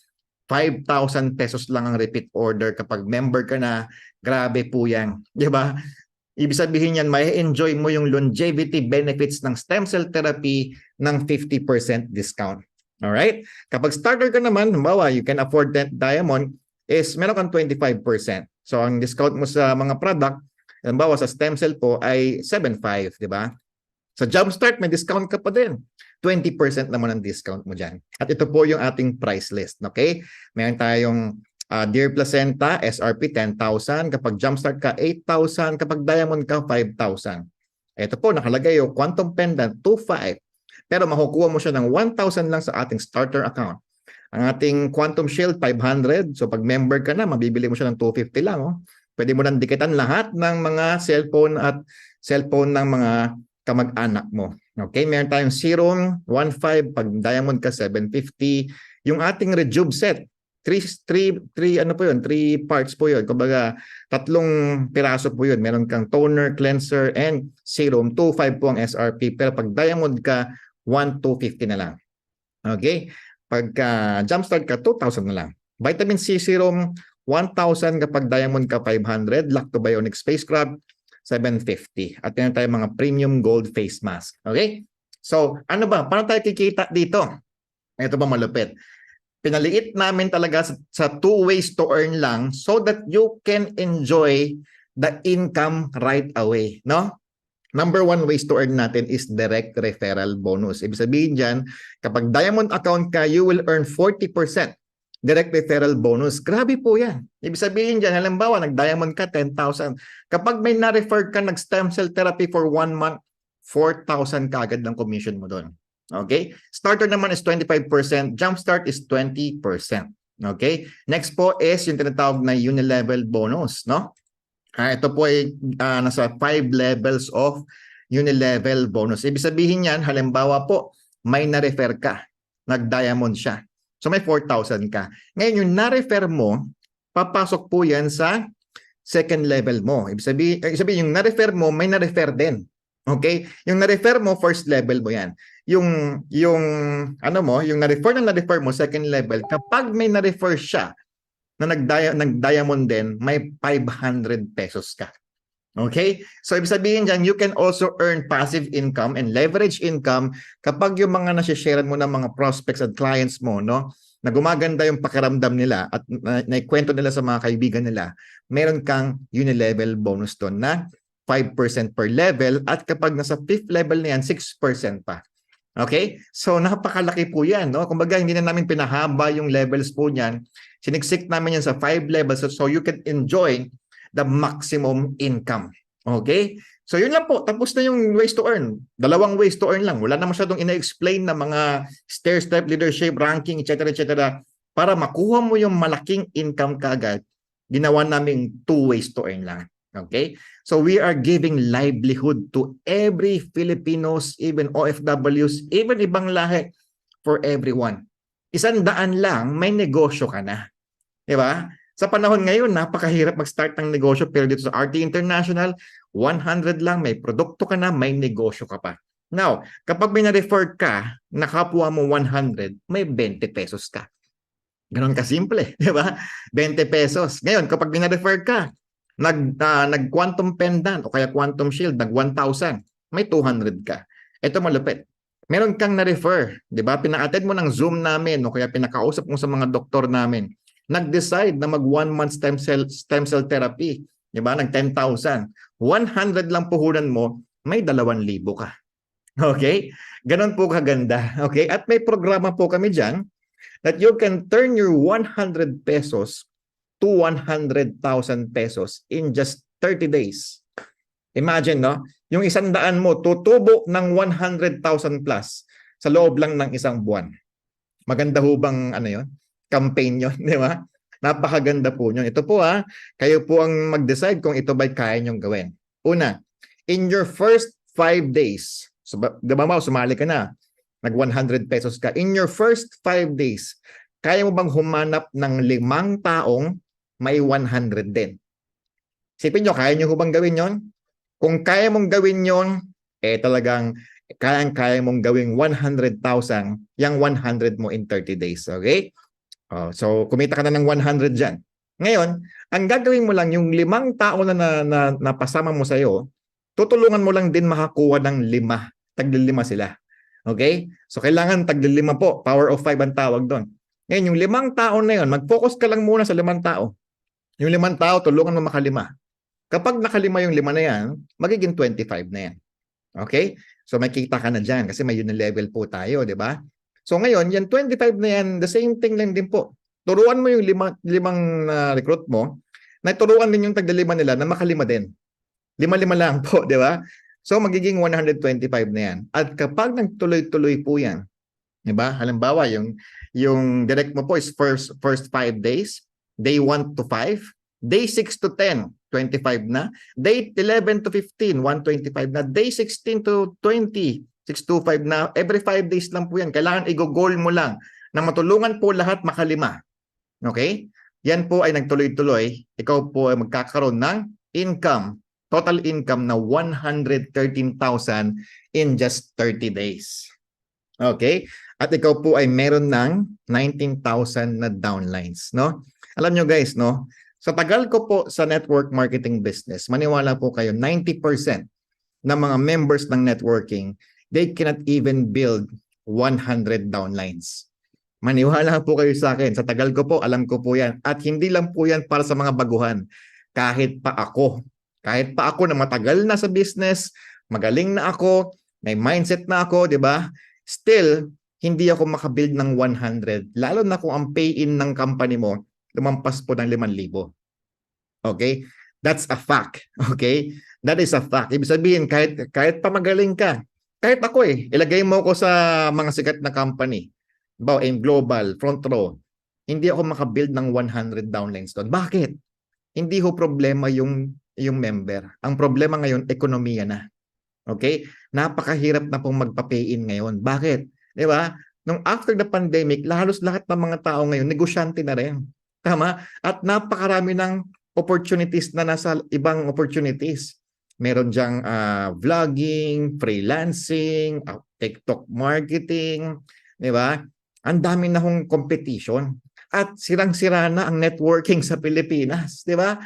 5,000 pesos lang ang repeat order kapag member ka na. Grabe po yan. Di ba? Ibig sabihin yan, may enjoy mo yung longevity benefits ng stem cell therapy ng 50% discount. Alright? Kapag starter ka naman, halimbawa, you can afford that diamond, is meron kang 25%. So, ang discount mo sa mga product, halimbawa sa stem cell po ay 7.5, di ba? Sa Jumpstart, may discount ka pa din. 20% naman ang discount mo dyan. At ito po yung ating price list. Okay? Meron tayong Dear Placenta, SRP 10,000. Kapag Jumpstart ka, 8,000. Kapag Diamond ka, 5,000. Ito po, nakalagay yung Quantum Pendant, 2,500. Pero makukuha mo siya ng 1,000 lang sa ating starter account. Ang ating Quantum Shield, 500. So pag member ka na, mabibili mo siya ng 250 lang. Oh. Pwede mo nang dikitan lahat ng mga cellphone at cellphone ng mga kamag-anak mo. Okay, meron tayong serum, 1.5, pag diamond ka, 750. Yung ating Rejuve set, 3 parts po yun. Kumbaga, 3 piraso po yun. Meron kang toner, cleanser, and serum. 2.5 po ang SRP. Pero pag diamond ka, 1,250 na lang. Okay? Pagka jumpstart ka, 2,000 na lang. Vitamin C serum, 1,000 kapag diamond ka 500, Lacto Bionic Spacecraft 750. At yan tayo mga premium gold face mask. Okay? So, ano ba? Paano tayo kikita dito? Ito ba malupit? Pinaliit namin talaga sa two ways to earn lang so that you can enjoy the income right away, no? Number one ways to earn natin is direct referral bonus. Ibig sabihin dyan, kapag diamond account ka, you will earn 40% direct referral bonus. Grabe po yan. Ibig sabihin dyan, halimbawa, nag-diamond ka, 10,000. Kapag may na-refer ka, nag-stem cell therapy for 1 month, 4,000 ka agad ng commission mo doon. Okay? Starter naman is 25%. Jumpstart is 20%. Okay? Next po is yung tinatawag na unilevel bonus, no? Ito po ay nasa 5 levels of unilevel bonus. Ibig sabihin yan, halimbawa po, may na-refer ka. Nag-diamond siya. So may 4,000 ka. Ngayon, yung na-refer mo, papasok po yan sa second level mo. Ibig sabihin yung na-refer mo, may na-refer din. Okay? Yung na-refer mo, first level mo yan. Yung na-refer mo, second level, kapag may na-refer siya na nag-diamond din, may 500 pesos ka. Okay? So, ibig sabihin dyan, you can also earn passive income and leverage income kapag yung mga nasishare mo ng mga prospects at clients mo, no, na gumaganda yung pakiramdam nila at naikwento nila sa mga kaibigan nila, meron kang unilevel bonus doon na 5% per level at kapag nasa 5th level na yan, 6% pa. Okay? So, napakalaki po yan. No? Kumbaga, hindi na namin pinahaba yung levels po niyan. Siniksik namin yan sa 5 levels so you can enjoy the maximum income. Okay? So, yun lang po. Tapos na yung ways to earn. 2 ways to earn lang. Wala na masyadong ina-explain na mga stair-step, leadership, ranking, etc. Para makuha mo yung malaking income kaagad, ginawa namin 2 ways to earn lang. Okay? So we are giving livelihood to every Filipinos, even OFWs, even ibang lahi, for everyone. 100 lang, may negosyo ka na. Diba? Sa panahon ngayon, napakahirap mag-start ng negosyo, pero dito sa RT International, 100 lang, may produkto ka na, may negosyo ka pa. Now, kapag may na-refer ka, nakapwa mo 100, may 20 pesos ka. Ganon kasimple, di ba? 20 pesos. Ngayon, kapag may na-refer ka, nag-quantum pendant o kaya quantum shield, nag-1,000, may 200 ka. Ito malupit. Meron kang na-refer, di ba? Pina-attend mo ng Zoom namin o kaya pinakausap mo sa mga doktor namin. Nag-decide na mag 1 month stem cell therapy, di ba? Nag 10,000. 100 lang puhunan mo, may 2,000 ka. Okay? Ganon po kaganda. Okay? At may programa po kami dyan that you can turn your 100 pesos to 100,000 pesos in just 30 days. Imagine, no? Yung 100 mo, tutubo ng 100,000 plus sa loob lang ng isang buwan. Maganda ho bang yun? Campaign yun, di ba? Napakaganda po yun. Ito po kayo po ang mag-decide kung ito ba'y kaya nyong gawin. Una, in your first 5 days, so, di ba sumali ka na, nag 100 pesos ka. In your first 5 days, kaya mo bang humanap ng 5 taong may 100 din? Sipin nyo, kaya nyo bang gawin yon? Kung kaya mong gawin yon, talagang kaya mong gawing 100,000, yung 100 mo in 30 days. Okay? So, kumita ka na ng 100 dyan. Ngayon, ang gagawin mo lang, yung 5 tao na napasama mo sa'yo, tutulungan mo lang din makakuha ng 5. Tagli-5 sila. Okay? So, kailangan tagli-5 po. Power of 5 ang tawag doon. Ngayon, yung 5 tao na yun, mag-focus ka lang muna sa 5 tao. Yung 5 tao, tulungan mo makalima. Kapag nakalima yung 5 na yan, magiging 25 na yan. Okay? So, makita ka na dyan kasi may unilevel po tayo, di ba? So, ngayon, yan 25 na yan, the same thing lang din po. Turuan mo yung 5 recruit mo, na turuan din yung tagli-5 nila na makalima din. 5 lang po, di ba? So, magiging 125 na yan. At kapag nagtuloy-tuloy po yan, di ba? Halimbawa, yung direct mo po is first 5 days, day 1 to 5, day 6 to 10, 25 na, day 11 to 15, 125 na, day 16 to 20, 625 na, every 5 days lang po yan. Kailangan i-goal mo lang na matulungan po lahat makalima. Okay? Yan po ay nagtuloy-tuloy. Ikaw po ay magkakaroon ng income, total income na 113,000 in just 30 days. Okay? at ikaw po ay meron ng 19,000 na downlines, no? Alam nyo guys, no? Sa tagal ko po sa network marketing business, maniwala po kayo, 90% ng mga members ng networking, they cannot even build 100 downlines. Maniwala po kayo sa akin. Sa tagal ko po, alam ko po yan. At hindi lang po yan para sa mga baguhan. Kahit pa ako na matagal na sa business, magaling na ako, may mindset na ako, di ba? Still, hindi ako makabuild ng 100. Lalo na kung ang pay-in ng company mo, lumampas po ng 5,000. Okay? That's a fact. Okay? That is a fact. Ibig sabihin, kahit pa magaling ka, kahit ako ilagay mo ko sa mga sikat na company, in global, front row, hindi ako makabuild ng 100 downlines doon. Bakit? Hindi ho problema yung member. Ang problema ngayon, ekonomiya na. Okay? Napakahirap na pong magpa-pay-in ngayon. Bakit? Di ba? Nung after the pandemic, halos lahat ng mga tao ngayon, negosyante na rin. Tama? At napakarami ng opportunities na nasa ibang opportunities. Meron diyang vlogging, freelancing, TikTok marketing, di ba? Ang dami na hong competition. At sirang-sira na ang networking sa Pilipinas, di ba?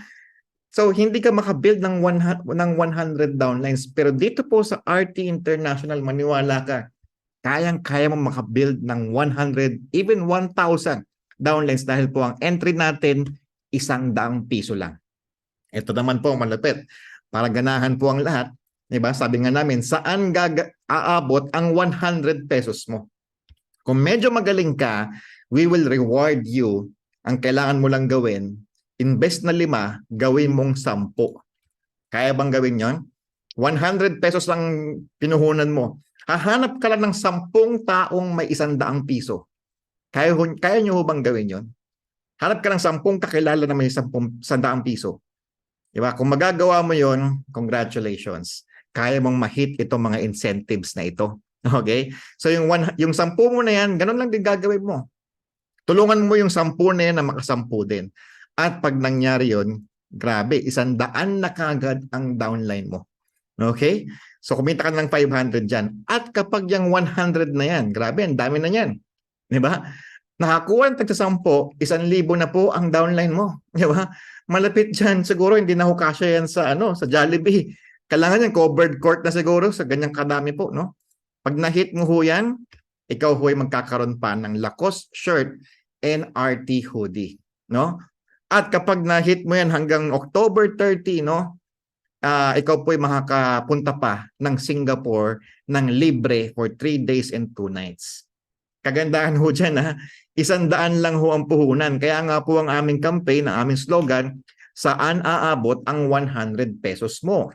So, hindi ka makabuild ng 100 downlines. Pero dito po sa RT International, maniwala ka, kayang-kaya mo makabuild ng 100, even 1,000 downlines dahil po ang entry natin, 100 piso lang. Ito naman po, malapit. Para ganahan po ang lahat, di ba? Sabi nga namin, saan aabot ang 100 pesos mo? Kung medyo magaling ka, we will reward you. Ang kailangan mo lang gawin, invest na 5, gawin mong 10. Kaya bang gawin yon? 100 pesos lang pinuhunan mo. Hahanap ka lang ng 10 taong may 100 piso. Kaya nyo bang gawin yon? Hanap ka ng 10 kakilala na may 100 piso. Diba? Kung magagawa mo yon, congratulations. Kaya mong ma-hit itong mga incentives na ito. Okay? So yung 10 mo na yan, ganun lang din gagawin mo. Tulungan mo yung 10 na yan na makasampu din. At pag nangyari yon, grabe, 100 na kagad ang downline mo. Okay? So kumita ka ng 500 dyan. At kapag yung 100 na yan, grabe, ang dami na yan. Diba? Nakakuha ng tagsa-10, 1,000 na po ang downline mo. Diba? Malapit dyan, siguro hindi na hukasya yan sa Jollibee. Kailangan yan, covered court na siguro sa ganyang kadami po, no? Pag na-hit mo ho yan, ikaw ho ay magkakaroon pa ng Lacoste shirt and RT hoodie, no? At kapag na-hit mo yan hanggang October 30, no? Ikaw po ay makakapunta pa ng Singapore ng libre for 3 days and 2 nights. Kagandahan ho dyan, 100 lang ho ang puhunan. Kaya nga po ang aming campaign, ang aming slogan, saan aabot ang 100 pesos mo?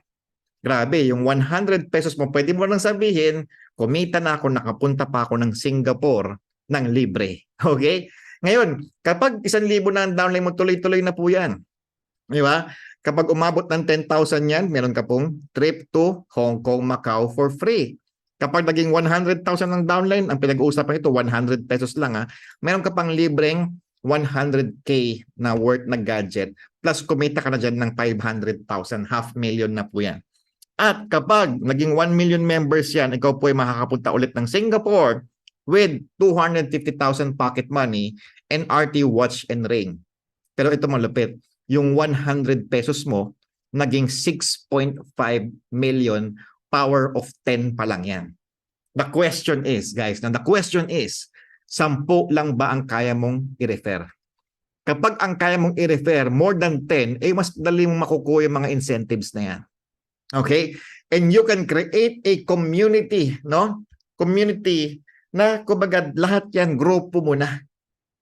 Grabe, yung 100 pesos mo, pwede mo lang sabihin, kumita na ako, nakapunta pa ako ng Singapore ng libre. Okay? Ngayon, kapag 1,000 na ang downline mo, tuloy-tuloy na po yan. Di ba? Kapag umabot ng 10,000 yan, meron ka pong trip to Hong Kong, Macau for free. Kapag naging 100,000 ng downline, ang pinag-uusapan ito, 100 pesos lang. Meron ka pang libreng 100K na worth na gadget. Plus, kumita ka na dyan ng 500,000, 500,000 na po yan. At kapag naging 1 million members yan, ikaw po ay makakapunta ulit ng Singapore with 250,000 pocket money and RT watch and ring. Pero ito malupit, yung 100 pesos mo, naging 6.5 million, power of 10 pa lang yan. The question is, guys, 10 lang ba ang kaya mong i-refer? Kapag ang kaya mong i-refer more than 10, mas dali mong makukuha yung mga incentives na yan. Okay? And you can create a community, no? Community na kumbaga lahat yan grupo mo na.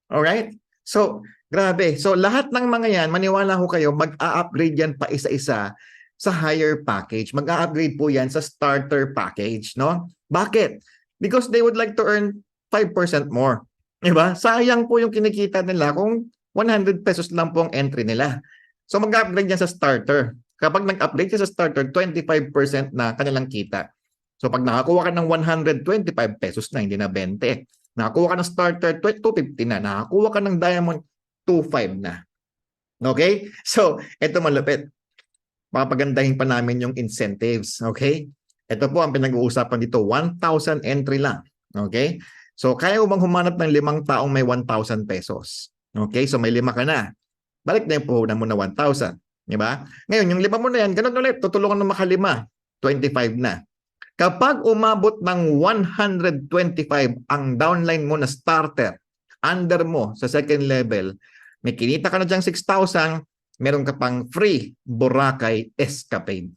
Alright? So, grabe. So, lahat ng mga yan, maniwala ko kayo, mag-a-upgrade yan pa isa-isa sa higher package. Mag-a-upgrade po yan sa starter package, no? Bakit? Because they would like to earn 5% more. Diba? Sayang po yung kinikita nila kung 100 pesos lang po ang entry nila. So, mag-upgrade yan sa starter. Kapag nag-upgrade ka sa starter, 25% na kanilang kita. So pag nakakuha ka ng 125 pesos na, hindi na 20. Nakakuha ka ng starter, 250 na. Nakakuha ka ng diamond, 25 na. Okay? So, ito malapit. Papagandahin pa namin yung incentives. Okay? Ito po ang pinag-uusapan dito, 1,000 entry lang. Okay? So, kaya mo bang humanap ng 5 taong may 1,000 pesos? Okay, so may 5 ka na. Balik na yung puhunan mo na 1,000. Di ba? Ngayon, yung 5 mo na yan, ganun ulit, tutulungan ng makalima. 25 na. Kapag umabot ng 125 ang downline mo na starter, under mo sa second level, may kinita ka na diyang 6,000, meron ka pang free Boracay Escapade.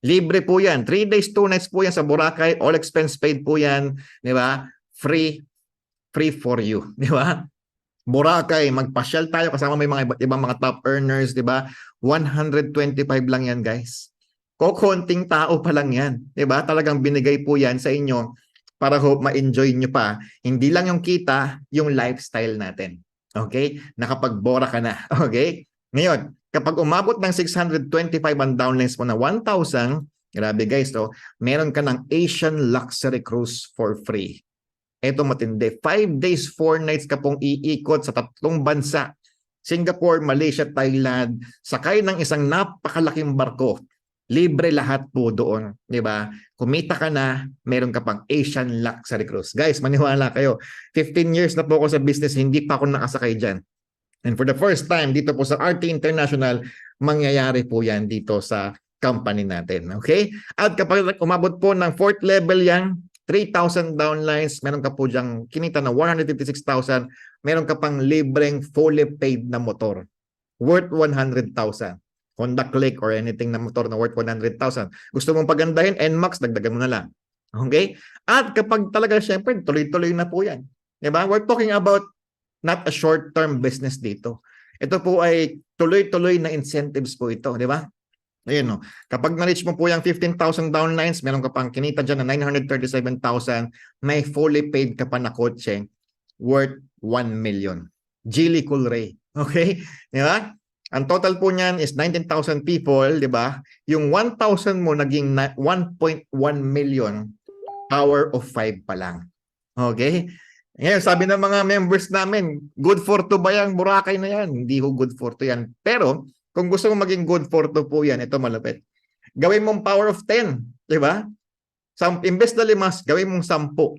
Libre po yan. 3 days, 2 nights po yan sa Boracay. All expense paid po yan. Di ba? Free for you. Di ba? Boracay, magpasyal tayo kasama may mga ibang mga top earners. Di ba? 125 lang yan, guys. Konting tao pa lang yan. Diba? Talagang binigay po yan sa inyo para hope ma-enjoy nyo pa. Hindi lang yung kita, yung lifestyle natin. Okay? Nakapagbora ka na. Okay? Ngayon, kapag umabot ng 625 ang downlines mo na 1,000, grabe guys, so, meron ka ng Asian Luxury Cruise for free. Ito matindi. 5 days, 4 nights ka pong iikot sa 3 bansa. Singapore, Malaysia, Thailand. Sakay ng isang napakalaking barko. Libre lahat po doon, di ba? Kumita ka na, meron ka pang Asian Luxury Cruise. Guys, maniwala kayo. 15 years na po ako sa business, hindi pa ako nakasakay dyan. And for the first time, dito po sa RT International, mangyayari po yan dito sa company natin. Okay? At kapag umabot po ng 4th level yan, 3,000 downlines, meron ka po dyang kinita na 156,000, meron ka pang libreng fully paid na motor worth 100,000. Honda Click or anything na motor na worth 100,000. Gusto mong pagandahin, NMAX, dagdagan mo na lang. Okay? At kapag talaga, syempre, tuloy-tuloy na po yan. Diba? We're talking about not a short-term business dito. Ito po ay tuloy-tuloy na incentives po ito. Diba? Ayun, no? Kapag na-reach mo po yung 15,000 downlines, meron ka pang kinita dyan na 937,000, may fully paid ka pa na kotse worth 1 million. Geely Coolray. Okay? Diba? Ang total po niyan is 19,000 people, di ba? Yung 1,000 mo naging 1.1 million, power of 5 pa lang. Okay? Ngayon, sabi ng mga members namin, good for 2 ba yan? Boracay na yan. Hindi ko good for 2 yan. Pero, kung gusto mo maging good for 2 po yan, ito malapit. Gawin mong power of 10, di ba? Imbes na 5, gawin mong 10.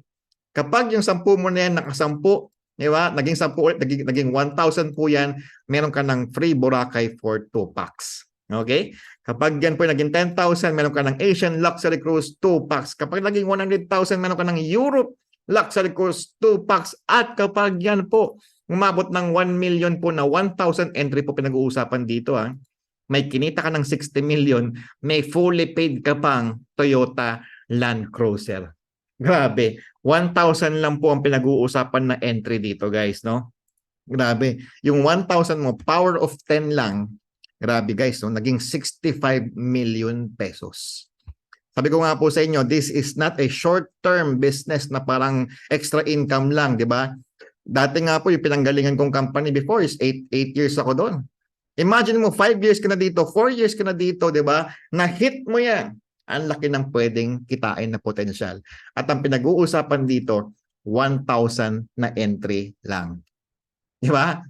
Kapag yung 10 mo na yan, nakasampu, di ba? Naging 10 ulit, naging 1,000 po yan. Meron ka ng free Boracay for 2 packs. Okay? Kapag yan po naging 10,000, meron ka ng Asian Luxury Cruise 2 packs. Kapag naging 100,000, meron ka ng Europe Luxury Cruise 2 packs. At kapag yan po, umabot ng 1 million po na 1,000 entry po pinag-uusapan dito. Ha? May kinita ka ng 60 million, may fully paid ka pang Toyota Land Cruiser. Grabe. 1,000 lang po ang pinag-uusapan na entry dito, guys, no? Grabe. Yung 1,000 mo, power of 10 lang. Grabe, guys, no? Naging 65 million pesos. Sabi ko nga po sa inyo, this is not a short-term business na parang extra income lang, di ba? Dati nga po, yung pinanggalingan kong company before is 8 years ako doon. Imagine mo, 5 years ka na dito, 4 years ka na dito, di ba? Na-hit mo yan. Ang laki ng pwedeng kitain na potensyal. At ang pinag-uusapan dito, 1,000 na entry lang. Di ba?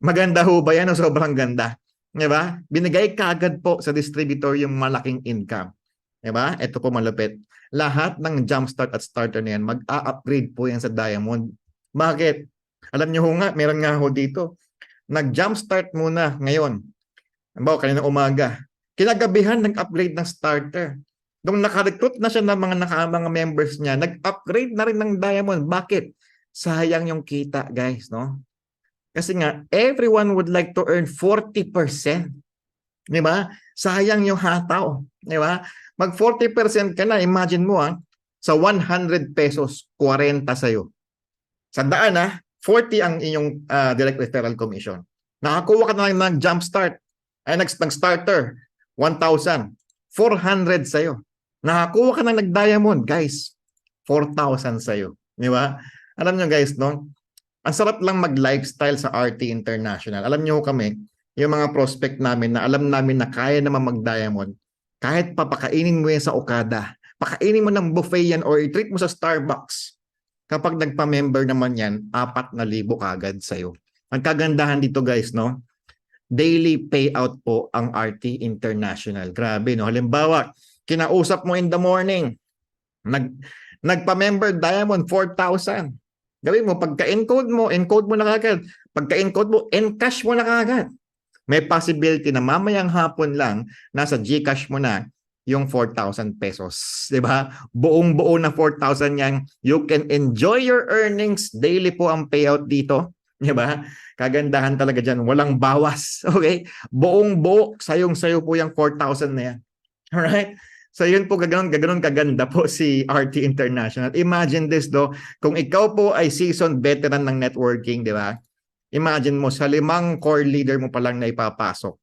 Maganda ho ba yan o sobrang ganda? Di ba? Binigay kagad po sa distributor yung malaking income. Di ba? Ito po malupit. Lahat ng jumpstart at starter na yan, mag-a-upgrade po yan sa Diamond. Bakit? Alam nyo ho nga, meron nga ho dito. Nag-jumpstart muna ngayon. Halimbawa, kanina umaga. Kinagabihan, nag-upgrade ng starter. Nung naka-recruit na siya ng mga members niya, nag-upgrade na rin ng Diamond. Bakit? Sayang yung kita, guys, no? Kasi nga, everyone would like to earn 40%. Di ba? Sayang yung hataw. Di ba? Mag 40% ka na, imagine mo sa 100 pesos, 40 sa'yo. Sa daan 40 ang inyong direct referral commission. Nakakuha ka na lang ng jumpstart. Ay, nag-starter, 1,000. 400 sa'yo. Nakakuha ka na nag-diamond, guys. 4,000 sa'yo. Di ba? Alam nyo guys, no? Ang sarap lang mag-lifestyle sa RT International. Alam nyo kami, yung mga prospect namin na alam namin na kaya naman mag-diamond, kahit papakainin mo yan sa Okada, pakainin mo ng buffet yan or i-treat mo sa Starbucks, kapag nagpa-member naman yan, 4,000 kagad sa'yo. Ang kagandahan dito guys, no? Daily payout po ang RT International. Grabe, no? Halimbawa, kinausap mo in the morning, nagpa-member Diamond 4,000. Gawin mo, encode mo na kagad. Pagka-encode mo, encash mo na kagad. May possibility na mamayang hapon lang, nasa GCash mo na yung 4,000 pesos. Diba? Buong-buo na 4,000 yan. You can enjoy your earnings. Daily po ang payout dito. Diba? Kagandahan talaga dyan. Walang bawas. Okay? Buong-buo, sayong-sayo po yung 4,000 na yan. Alright? So yun po, gaganon kaganda po si RT International. Imagine this do, kung ikaw po ay seasoned veteran ng networking, di ba? Imagine mo, sa 5 core leader mo pa lang na ipapasok,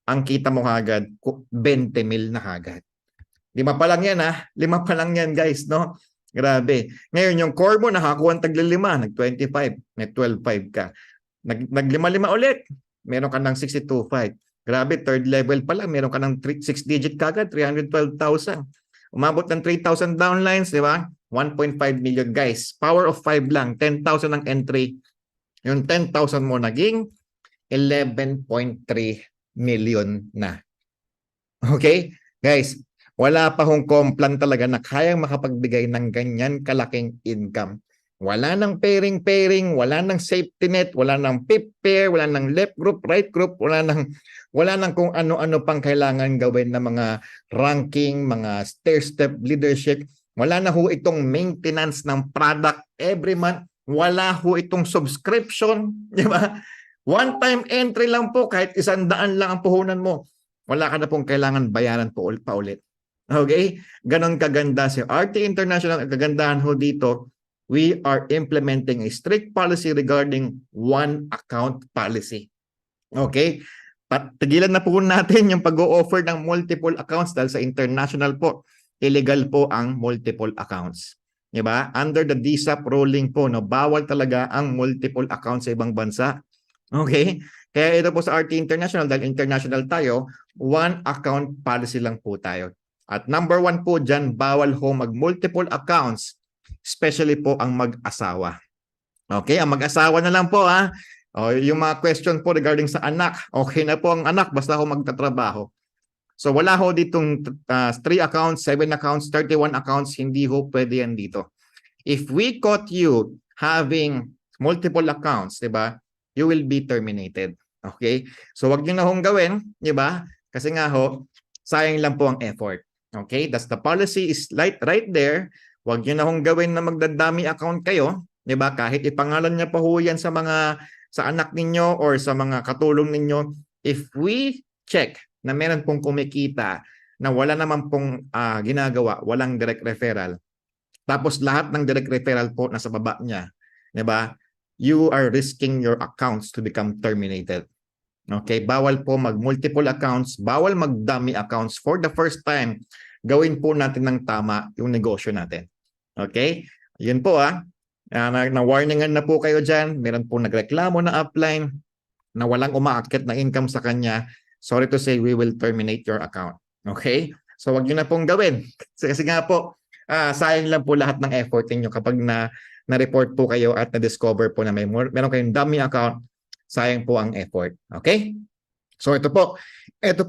ang kita mo kagad, 20 mil na kagad. 5 pa lang yan 5 pa lang yan guys, no? Grabe. Ngayon yung core mo, nakakuha ng tagli-5, nag-25, nag-12.5 ka. Nag-5 ulit, meron ka ng 62.5. Grabe, third level pa lang, meron ka ng 6-digit kagad, 312,000. Umabot ng 3,000 downlines, di ba? 1.5 million guys. Power of 5 lang, 10,000 ang entry. Yung 10,000 mo naging 11.3 million na. Okay? Guys, wala pa hong Complan talaga na kayang makapagbigay ng ganyan kalaking income. Wala nang pairing, wala nang safety net, wala nang pip pair, wala nang left group, right group, wala nang kung ano-ano pang kailangan gawin na mga ranking, mga stair-step leadership. Wala na ho itong maintenance ng product every month. Wala ho itong subscription, di ba? One-time entry lang po, kahit 100 lang ang puhunan mo. Wala ka na pong kailangan bayaran pa ulit. Okay? Ganon kaganda si RT International. Ang kagandahan ho dito, we are implementing a strict policy regarding one account policy. Okay? Tigilan na po natin yung pag-o-offer ng multiple accounts dahil sa international po, illegal po ang multiple accounts. Diba? Under the DSAP ruling po, no, bawal talaga ang multiple accounts sa ibang bansa. Okay? Kaya ito po sa RT International, dahil international tayo, one account policy lang po tayo. At number 1 po dyan, bawal ho mag-multiple accounts, especially po ang mag-asawa. Okay? Ang mag-asawa na lang po O, yung mga question po regarding sa anak, okay na po ang anak, basta ho magtatrabaho. So wala ho ditong 3 accounts, 7 accounts, 31 accounts, hindi ho pwede yan dito. If we caught you having multiple accounts, di ba, you will be terminated. Okay? So wag niyo na hong gawin, di ba? Kasi nga ho, sayang lang po ang effort. Okay? That's the policy is right there. Wag niyo na hong gawin na magdadami account kayo, di ba? Kahit ipangalan niya pa ho yan sa anak ninyo or sa mga katulong ninyo, if we check na meron pong kumikita na wala naman pong ginagawa, walang direct referral, tapos lahat ng direct referral po nasa baba niya, di ba? You are risking your accounts to become terminated. Okay? Bawal po mag-multiple accounts, bawal mag-dummy accounts. For the first time, gawin po natin ng tama yung negosyo natin. Okay? Yun po na-warningan na po kayo dyan, meron po nagreklamo na upline na walang umaakit na income sa kanya, sorry to say, we will terminate your account. Okay? So wag nyo na pong gawin. Kasi nga po, sayang lang po lahat ng effort niyo kapag na-report po kayo at na-discover po na meron kayong dummy account, sayang po ang effort. Okay? So ito po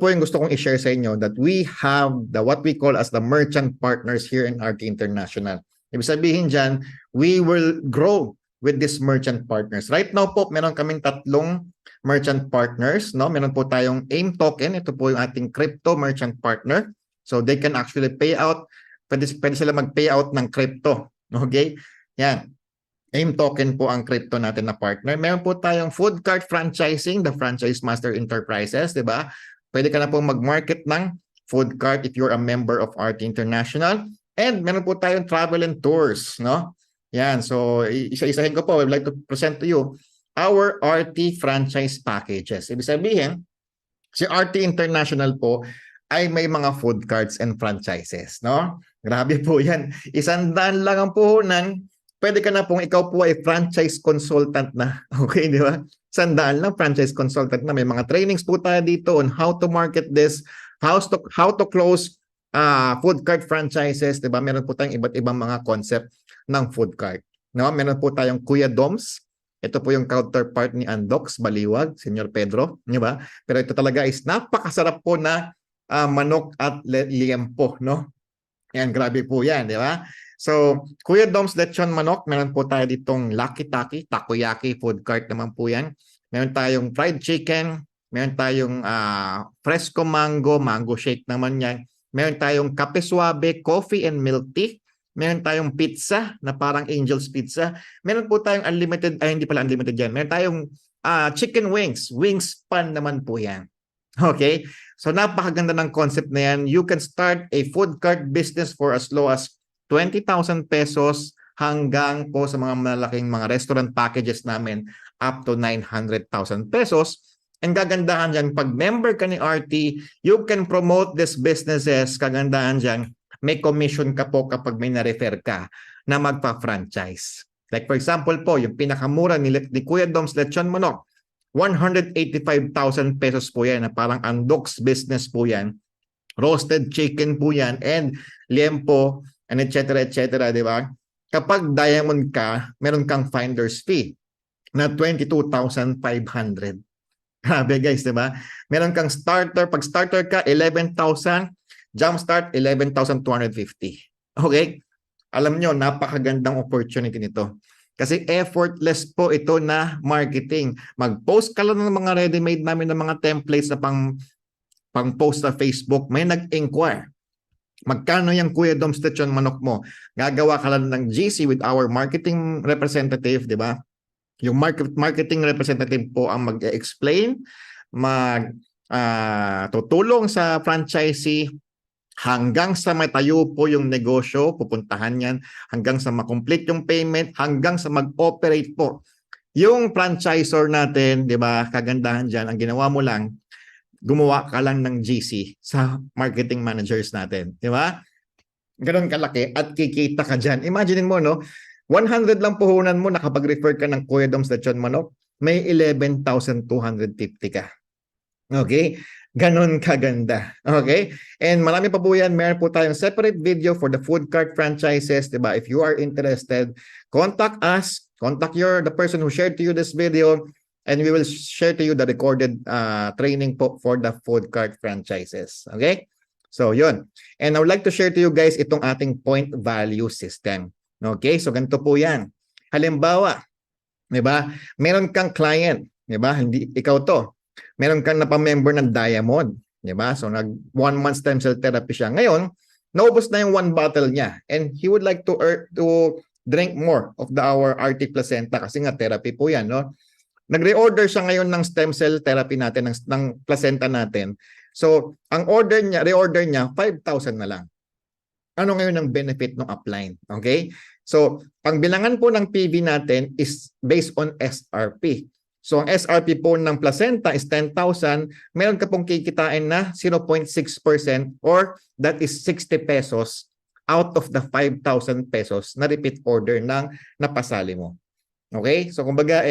yung gusto kong i-share sa inyo, that we have what we call as the merchant partners here in RT International. Ibig sabihin dyan, we will grow with these merchant partners. Right now po, meron kaming 3 merchant partners. No? Meron po tayong AIM token. Ito po yung ating crypto merchant partner. So they can actually pay out. Pwede sila mag-pay out ng crypto. Okay? Yan. AIM token po ang crypto natin na partner. Meron po tayong food cart franchising, the Franchise Master Enterprises. Diba? Pwede ka na po mag-market ng food cart if you're a member of RT International. And meron po tayong travel and tours, no? Yan, so isa-isahin ko po. I would like to present to you our RT franchise packages. Ibig sabihin, si RT International po ay may mga food carts and franchises, no? Grabe po yan. 100 lang ang puhunan. Pwede ka na pong ikaw po ay franchise consultant na. Okay, di ba? 100 lang franchise consultant na. May mga trainings po tayo dito on how to market this, how to close food cart franchises, 'di ba? Meron po tayong iba't ibang mga concept ng food cart. No, meron po tayong Kuya Doms. Ito po yung counterpart ni Andox Baliwag, Senyor Pedro, 'di ba? Pero ito talaga is napakasarap po na manok at liempo, no? Yan, grabe po 'yan, 'di ba? So, Kuya Dom's Lechon Manok, meron po tayo ditong Lucky Taki, Takoyaki food cart naman po yan. Meron tayong fried chicken, meron tayong fresco mango, mango shake naman yan. Meron tayong kape suabe, coffee and milk tea. Meron tayong pizza na parang Angel's Pizza. Meron po tayong unlimited, ay hindi pala unlimited yan. Meron tayong chicken wings, wings pan naman po yan. Okay? So napakaganda ng concept na yan. You can start a food cart business for as low as 20,000 pesos hanggang po sa mga malalaking mga restaurant packages namin up to 900,000 pesos. Ang kagandahan dyan, pag member ka ni RT, you can promote these businesses. Kagandahan dyan, may commission ka po kapag may na-refer ka na magpa-franchise. Like for example po, yung pinakamura ni Kuya Dom's Lechon Manok, 185,000 pesos po yan na parang Andox business po yan. Roasted chicken po yan and liempo and etc. di ba? Kapag diamond ka, meron kang finder's fee na 22,500. Grabe guys, di ba? Meron kang starter, pag starter ka, 11,000, jumpstart, 11,250. Okay? Alam nyo, napakagandang opportunity nito. Kasi effortless po ito na marketing. Mag-post ka lang ng mga ready-made namin ng mga templates na pang-post sa Facebook. May nag-inquire. Magkano yung Kuya Dom's Lechon Manok mo? Gagawa ka lang ng GC with our marketing representative, di ba? Yung marketing representative po ang mag-explain, tutulong sa franchisee hanggang sa matayo po yung negosyo, pupuntahan yan, hanggang sa makomplete yung payment, hanggang sa mag-operate po. Yung franchisor natin, di ba, kagandahan dyan, ang ginawa mo lang, gumawa ka lang ng GC sa marketing managers natin. Di ba? Ganon kalaki at kikita ka dyan. Imagine mo, no? 100 lang puhunan mo, nakapag-refer ka ng Kuya Dom's Lechon Manok, may 11,250 ka. Okay? Ganon kaganda. Okay? And marami pa po yan. Meron po tayong separate video for the food cart franchises. Diba? If you are interested, contact us. Contact the person who shared to you this video and we will share to you the recorded training po for the food cart franchises. Okay? So, yun. And I would like to share to you guys itong ating point value system. Okay? So, ganito po yan. Halimbawa, diba? Meron kang client. Diba? Hindi, ikaw to. Meron kang napamember ng Diamond. Diba? So, 1 month stem cell therapy siya. Ngayon, naubos na yung 1 bottle niya. And he would like to drink more of our RT Placenta kasi nga therapy po yan. No? Nag-reorder siya ngayon ng stem cell therapy natin, ng placenta natin. So, ang reorder niya, 5,000 na lang. Ano ngayon ang benefit ng upline? Okay? So, ang bilangan po ng PV natin is based on SRP. So, ang SRP po ng placenta is 10,000. Meron ka pong kikitain na 0.6% or that is 60 pesos out of the 5,000 pesos na repeat order ng napasali mo. Okay? So, kumbaga,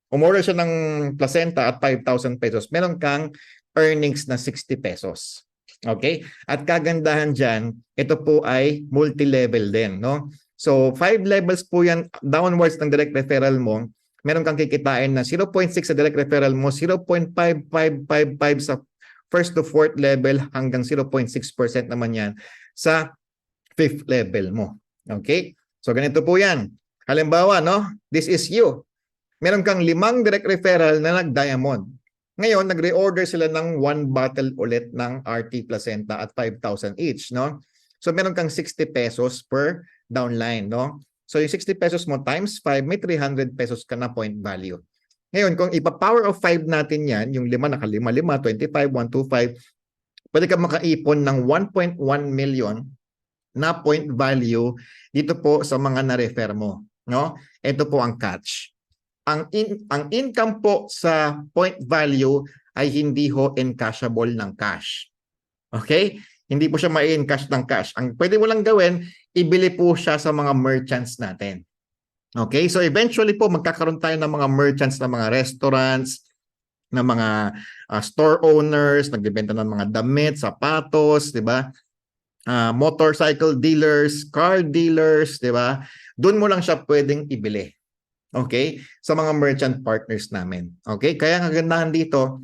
umorder siya ng placenta at 5,000 pesos. Meron kang earnings na 60 pesos. Okay? At kagandahan dyan, ito po ay multi-level din. No? So, 5 levels po yan downwards ng direct referral mo. Meron kang kikitain na 0.6 sa direct referral mo, 0.5555 sa first to fourth level hanggang 0.6% naman yan sa fifth level mo. Okay? So, ganito po yan. Halimbawa, no? This is you. Meron kang 5 direct referral na nag-diamond. Ngayon, nag-reorder sila ng 1 bottle ulit ng RT Placenta at 5,000 each, no? So, meron kang 60 pesos per downline, no? So, yung 60 pesos mo times 5, may 300 pesos ka na point value. Ngayon, kung ipa-power of 5 natin yan, yung 5 naka-5, 25, 125, pwede ka makaipon ng 1.1 million na point value dito po sa mga na-refer mo, no? Ito po ang catch. Ang income po sa point value ay hindi ho encashable ng cash. Okay? Hindi po siya ma-encash ng cash. Ang pwede mo lang gawin, ibili po siya sa mga merchants natin. Okay? So eventually po, magkakaroon tayo ng mga merchants, ng mga restaurants, ng mga store owners, nagbebenta ng mga damit, sapatos, di ba? Motorcycle dealers, car dealers, di ba? Doon mo lang siya pwedeng ibili. Okay? Sa mga merchant partners namin. Okay? Kaya ang kagandahan dito,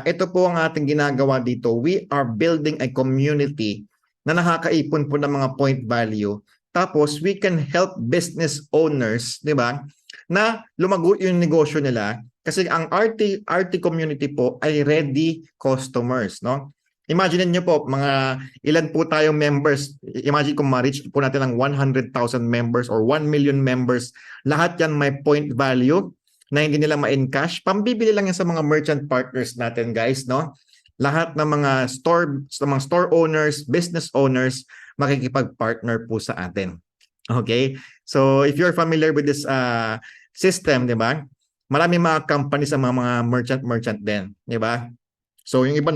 ito po ang ating ginagawa dito. We are building a community na nakakaipon po ng mga point value Tapos, we can help business owners, di ba, na lumago yung negosyo nila kasi ang RT community po ay ready customers, no? Imagine niyo po, mga ilan po tayong members. Imagine kung ma-reach po natin ang 100,000 members or 1 million members. Lahat yan may point value na hindi nila ma-encash. Pambibili lang yan sa mga merchant partners natin, guys, no? Lahat ng mga store owners, business owners, makikipag-partner po sa atin. Okay? So, if you're familiar with this system, di ba? Marami mga companies sa mga merchant din, di ba? So, yung iba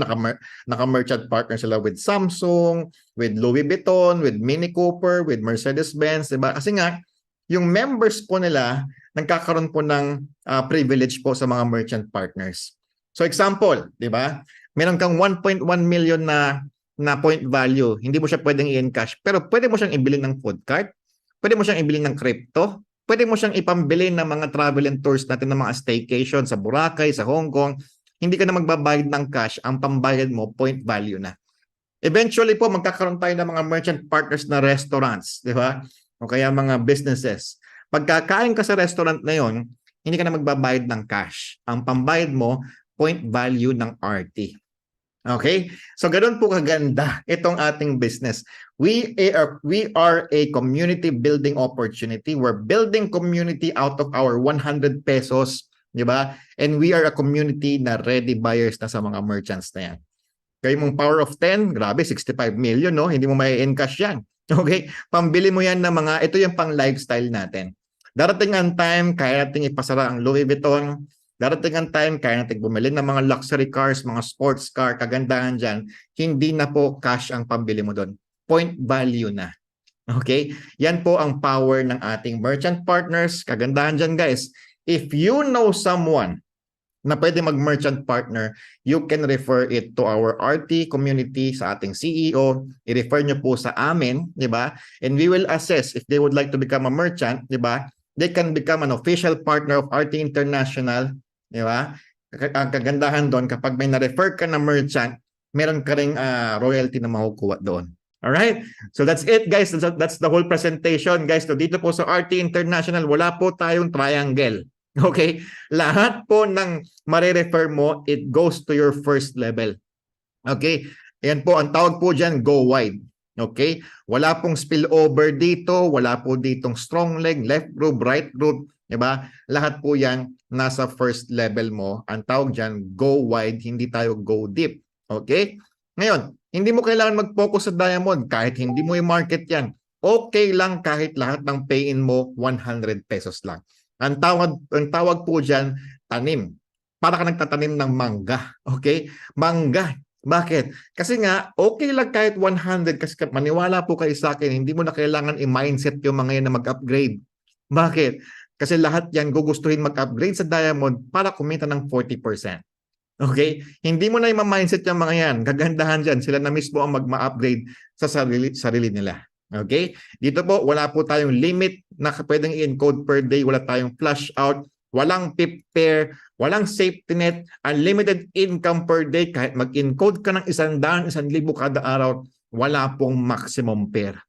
naka-merchant partner sila with Samsung, with Louis Vuitton, with Mini Cooper, with Mercedes-Benz, di ba? Kasi nga, yung members po nila, nagkakaroon po ng privilege po sa mga merchant partners. So, example, di ba? Meron kang 1.1 million na point value. Hindi mo siya pwedeng i-encash, pero pwede mo siyang ibili ng food cart, pwede mo siyang ibili ng crypto, pwede mo siyang ipambili ng mga travel and tours natin ng mga staycation sa Boracay, sa Hong Kong. Hindi ka na magbabayad ng cash, ang pambayad mo, point value na. Eventually po, magkakaroon tayo ng mga merchant partners na restaurants, di ba? O kaya mga businesses. Pagkakain ka sa restaurant na yon, hindi ka na magbabayad ng cash. Ang pambayad mo, point value ng RT. Okay? So, ganoon po kaganda itong ating business. We are a community building opportunity. We're building community out of our 100 pesos, di ba? And we are a community na ready buyers na sa mga merchants na yan. Kaya mong power of 10, grabe, 65 million, no? Hindi mo may encash yan. Okay? Pambili mo yan ng mga, ito yung pang lifestyle natin. Darating ang time, kaya natin ipasara ang Louis Vuitton. Darating ang time, kaya natin bumili ng mga luxury cars, mga sports car, kagandahan dyan. Hindi na po cash ang pambili mo doon. Point value na. Okay? Yan po ang power ng ating merchant partners. Kagandahan dyan, guys. If you know someone na pwede mag-merchant partner, you can refer it to our RT community, sa ating CEO. I-refer nyo po sa amin, di ba? And we will assess if they would like to become a merchant, di ba? They can become an official partner of RT International, di ba? Ang kagandahan doon, kapag may na-refer ka na merchant, meron ka ring royalty na makukuha doon. Alright? So that's it, guys. That's the whole presentation, guys. So dito po sa RT International, wala po tayong triangle. Okay? Lahat po ng marirefer mo, it goes to your first level. Okay? Ayan po, ang tawag po dyan, go wide. Okay? Wala pong spillover dito, wala po ditong strong leg, left group, right group. Diba? Lahat po yan nasa first level mo. Ang tawag dyan, go wide, hindi tayo go deep. Okay? Ngayon, hindi mo kailangan mag-focus sa diamond kahit hindi mo i-market yan. Okay lang kahit lahat ng pay-in mo 100 pesos lang. Ang tawag po dyan, tanim. Para ka nagtatanim ng mangga. Okay? Mangga. Bakit? Kasi nga, okay lang kahit 100 kasi maniwala po kayo sa akin, hindi mo na kailangan i-mindset yung mga yan na mag-upgrade. Bakit? Kasi lahat yan gugustuhin mag-upgrade sa diamond para kumita ng 40%. Okay? Hindi mo na i-mindset yung mga yan. Gagandahan dyan. Sila na mismo ang mag-upgrade sa sarili nila. Okay? Dito po, wala po tayong limit na pwedeng i-encode per day. Wala tayong flash out. Walang pip pair. Walang safety net. Unlimited income per day. Kahit mag-encode ka ng 100,000, 1,000 kada araw, wala pong maximum pair.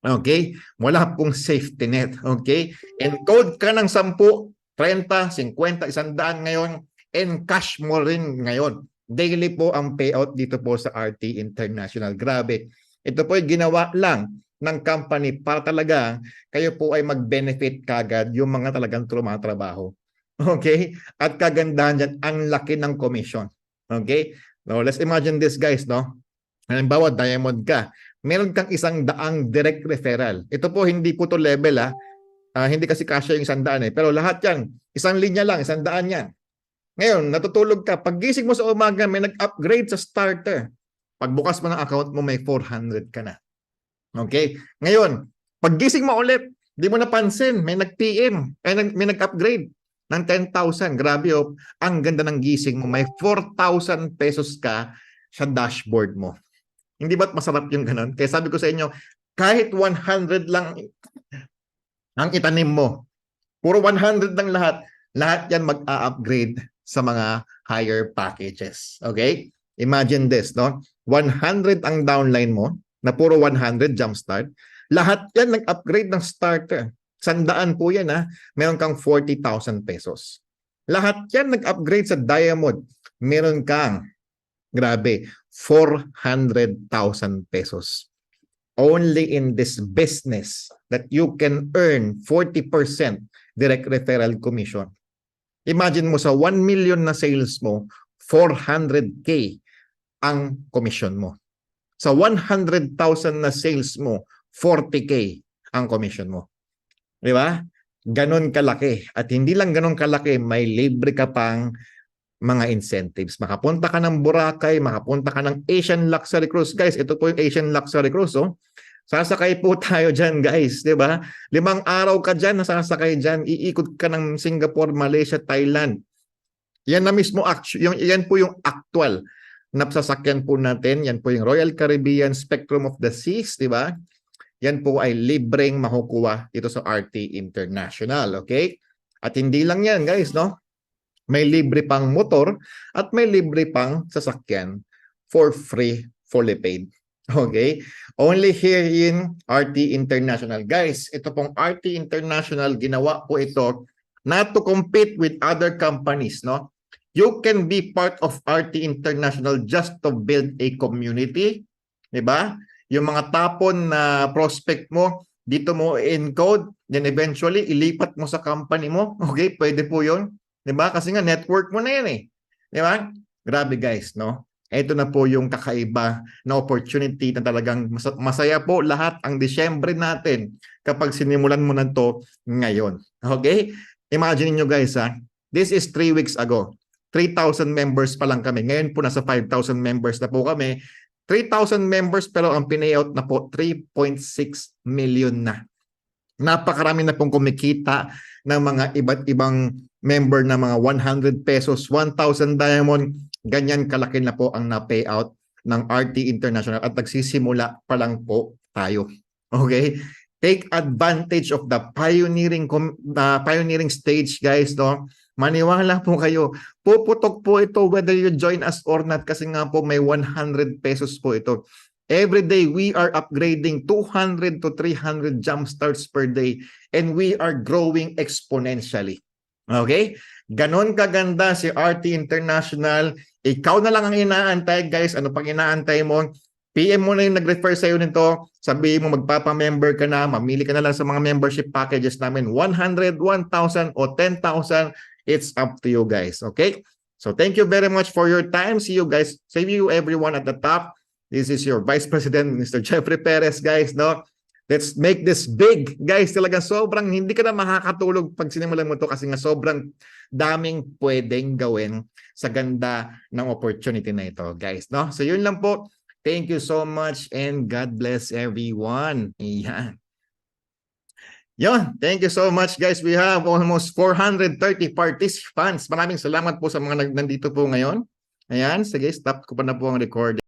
Okay? Wala pong safety net. Okay? Encode ka ng 10, 30, 50, 100 ngayon. Encash mo rin ngayon. Daily po ang payout dito po sa RT International. Grabe. Ito po ay ginawa lang ng company para talaga kayo po ay mag-benefit kagad yung mga talagang tumatrabaho. Okay? At kagandahan dyan, ang laki ng commission. Okay? Now, let's imagine this, guys, no? Halimbawa, diamond ka. Meron kang 100 direct referral. Ito po, hindi po to level, hindi kasi kasya yung 100 Pero lahat yan, isang linya lang, 100 yan. Ngayon, natutulog ka. Pag gising mo sa umaga, may nag-upgrade sa starter. Pagbukas mo ng account mo, may 400 ka na. Okay? Ngayon, pag gising mo ulit, di mo napansin, may nag-PM, may nag-upgrade ng 10,000. Grabe, oh. Ang ganda ng gising mo. May 4,000 pesos ka sa dashboard mo. Hindi ba't masarap yung ganun? Kaya sabi ko sa inyo, kahit 100 lang ang itanim mo, puro 100 lang lahat yan mag-a-upgrade sa mga higher packages. Okay? Imagine this, no? 100 ang downline mo, na puro 100 jumpstart. Lahat yan nag-upgrade ng starter. 100 po yan ha. Meron kang 40,000 pesos. Lahat yan nag-upgrade sa diamond. Meron kang, grabe, 400,000 pesos. Only in this business that you can earn 40% direct referral commission. Imagine mo sa 1 million na sales mo, 400K ang commission mo. Sa 100,000 na sales mo, 40K ang commission mo. Di ba? Ganon kalaki. At hindi lang ganon kalaki, may libre ka pang mga incentives. Makapunta ka ng Boracay, makapunta ka ng Asian Luxury Cruise. Guys, ito po yung Asian Luxury Cruise. Oh. Sasakay po tayo dyan, guys. Di ba? 5 araw ka dyan, nasasakay dyan. Iikot ka ng Singapore, Malaysia, Thailand. Yan na mismo, yan po yung actual na sasakyan po natin. Yan po yung Royal Caribbean Spectrum of the Seas. Di ba? Yan po ay libreng makukuha dito sa RT International. Okay? At hindi lang yan, guys, no? May libre pang motor at may libre pang sasakyan for free, fully paid. Okay? Only here in RT International. Guys, ito pong RT International, ginawa po ito not to compete with other companies, no? You can be part of RT International just to build a community. Diba? Yung mga tapon na prospect mo, dito mo encode, then eventually ilipat mo sa company mo. Okay? Pwede po yun. Diba? Kasi nga network mo na yan eh. Diba? Grabe guys, no? Ito na po yung kakaiba na opportunity na talagang masaya po lahat ang Disyembre natin kapag sinimulan mo na to ngayon. Okay? Imagine nyo guys ha, this is 3 weeks ago. 3,000 members pa lang kami. Ngayon po nasa 5,000 members na po kami. 3,000 members pero ang pinayout na po 3.6 million na. Napakarami na pong kumikita ng mga iba't ibang member na mga 100 pesos, 1,000 diamond, ganyan kalaki na po ang na-payout ng RT International at nagsisimula pa lang po tayo. Okay? Take advantage of the pioneering stage guys, no? Maniwala po kayo. Puputok po ito whether you join us or not kasi nga po may 100 pesos po ito. Every day, we are upgrading 200 to 300 jump starts per day and we are growing exponentially. Okay? Ganon kaganda si RT International. Ikaw na lang ang inaantay, guys. Ano pang inaantay mo? PM mo na yung nag-refer sa'yo nito. Sabihin mo magpapa-member ka na. Mamili ka na lang sa mga membership packages namin. 100, 1,000 o 10,000. It's up to you guys. Okay? So thank you very much for your time. See you guys. See you everyone at the top. This is your Vice President, Mr. Jeffrey Perez, guys, no? Let's make this big, guys. Talagang sobrang hindi ka na makakatulog pag sinimulan mo to kasi nga sobrang daming pwedeng gawin sa ganda ng opportunity na ito, guys, no? So yun lang po. Thank you so much and God bless everyone. Ayan. Yun, thank you so much, guys. We have almost 430 participants. Maraming salamat po sa mga nandito po ngayon. Ayan, sige, stop ko pa na po ang recording.